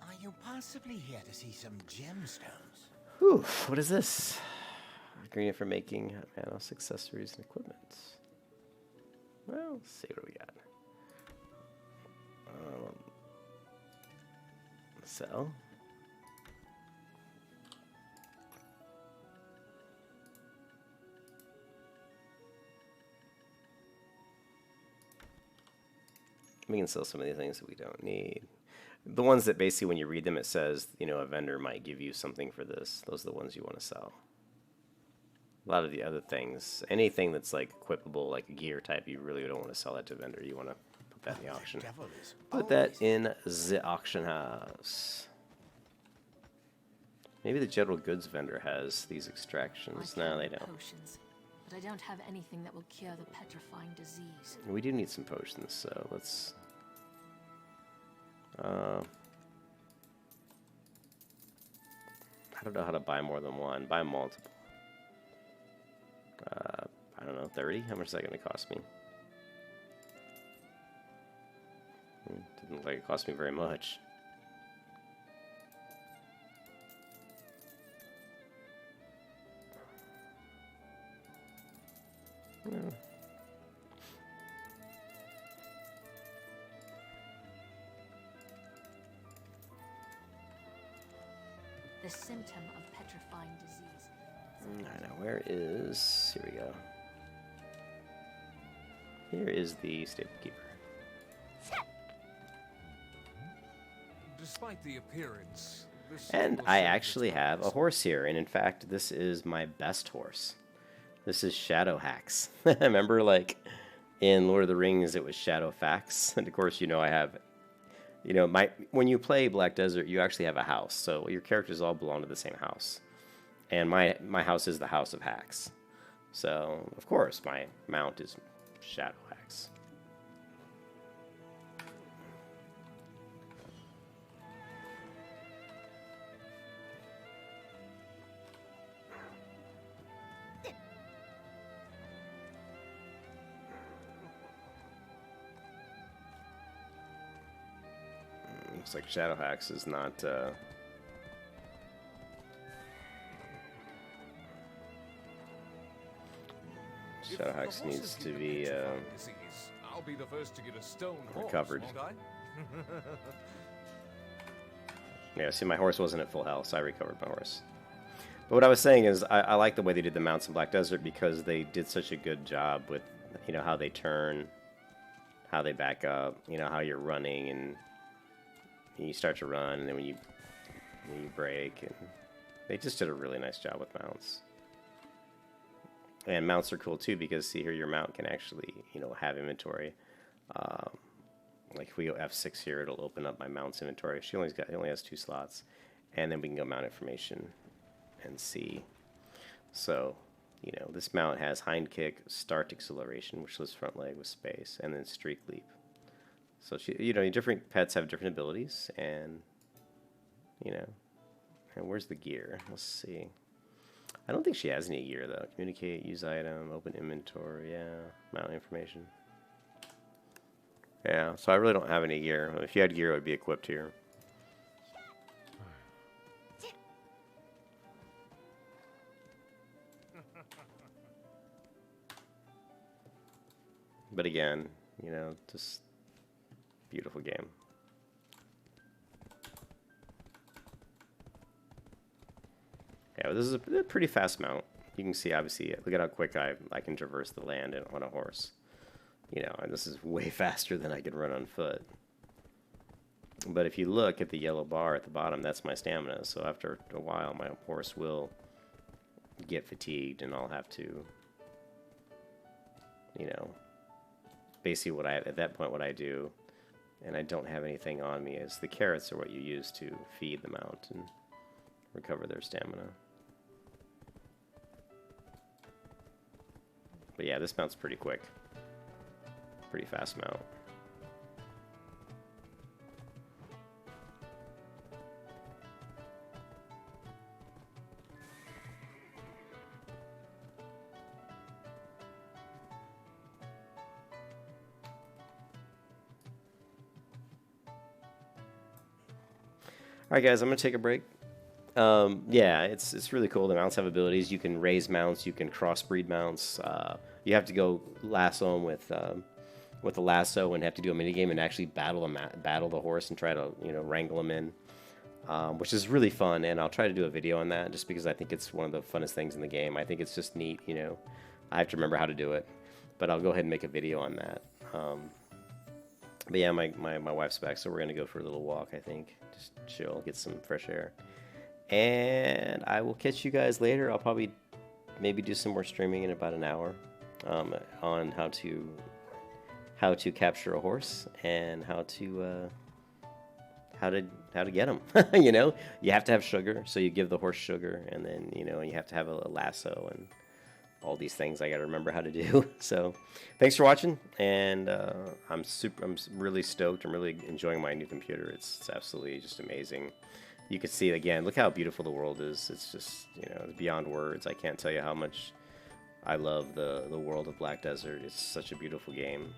Are you possibly here to see some gemstones? Whew, what is this? Ingredient for making Manos accessories and equipment. Well, let's see what we got. Sell. We can sell some of the things that we don't need. The ones that basically when you read them it says, you know, a vendor might give you something for this. Those are the ones you want to sell. A lot of the other things, anything that's like equipable, like a gear type, you really don't want to sell that to a vendor. You want to put that in the auction. Put that in the auction house. Maybe the general goods vendor has these extractions. No, they don't. Potions, but I don't have anything that will cure the petrifying disease. We do need some potions, so let's... I don't know how to buy more than one. Buy multiple. I don't know, 30? How much is that going to cost me? Didn't look like it cost me very much. Yeah. The symptom of petrifying disease. I know, where is... Here we go. Here is the stable keeper. Despite the appearance, And I actually have a horse here, and in fact, this is my best horse. This is Shadowhax. Remember, like, in Lord of the Rings, it was Shadowfax. And of course, you know, I have... You know, when you play Black Desert, you actually have a house. So your characters all belong to the same house. And my house is the House of Hax. So, of course, my mount is Shadowhax. Looks like Shadowhax is not... Shadowhax needs to be I'll be the first to get a stone recovered. Horse, won't I? Yeah, see, my horse wasn't at full health, so I recovered my horse. But what I was saying is, I like the way they did the mounts in Black Desert because they did such a good job with, you know, how they turn, how they back up, you know, how you're running, and you start to run, and then when you brake, and they just did a really nice job with mounts. And mounts are cool too because see here, your mount can actually, you know, have inventory. Like if we go F6 here, it'll open up my mount's inventory. She only has 2 slots, and then we can go mount information and see. So, you know, this mount has hind kick, start acceleration, which lifts front leg with space, and then streak leap. So she, you know, different pets have different abilities, and you know, and where's the gear? Let's see. I don't think she has any gear though. Communicate, use item, open inventory, yeah, mount information. Yeah, so I really don't have any gear. If you had gear, it would be equipped here. But again, you know, just beautiful game. Yeah, this is a pretty fast mount. You can see, obviously, look at how quick I can traverse the land on a horse. You know, and this is way faster than I could run on foot. But if you look at the yellow bar at the bottom, that's my stamina. So after a while, my horse will get fatigued, and I'll have to, you know, basically at that point what I do, and I don't have anything on me, is the carrots are what you use to feed the mount and recover their stamina. But yeah, this mount's pretty quick. Pretty fast mount. Alright guys, I'm going to take a break. Yeah, it's really cool. The mounts have abilities. You can raise mounts, you can crossbreed mounts. You have to go lasso them with a lasso and have to do a minigame and actually battle the horse and try to, you know, wrangle him in, which is really fun. And I'll try to do a video on that just because I think it's one of the funnest things in the game. I think it's just neat, you know. I have to remember how to do it, but I'll go ahead and make a video on that. But yeah, my wife's back, so we're gonna go for a little walk. I think just chill, get some fresh air, and I will catch you guys later. I'll probably maybe do some more streaming in about an hour on how to capture a horse and how to get them. You know, you have to have sugar, so you give the horse sugar, and then, you know, you have to have a lasso and all these things I got to remember how to do. So thanks for watching, and I'm really stoked. I'm really enjoying my new computer. It's absolutely just amazing. You can see it again. Look how beautiful the world is. It's just, you know, beyond words. I can't tell you how much I love the world of Black Desert. It's such a beautiful game,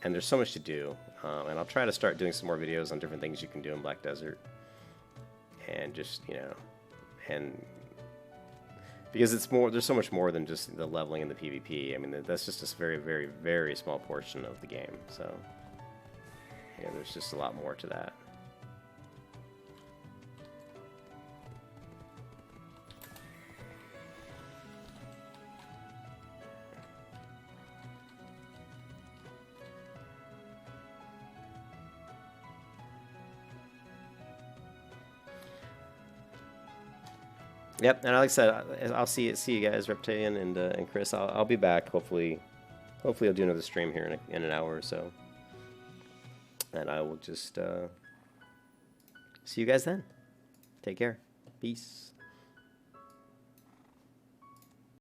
and there's so much to do. And I'll try to start doing some more videos on different things you can do in Black Desert, and just, you know, and because it's more, there's so much more than just the leveling and the PvP. I mean, that's just a very, very, very small portion of the game. So, yeah, there's just a lot more to that. Yep, and like I said, I'll see you guys, Reptilian and Chris. I'll be back. Hopefully I'll do another stream here in an hour or so, and I will just see you guys then. Take care. Peace.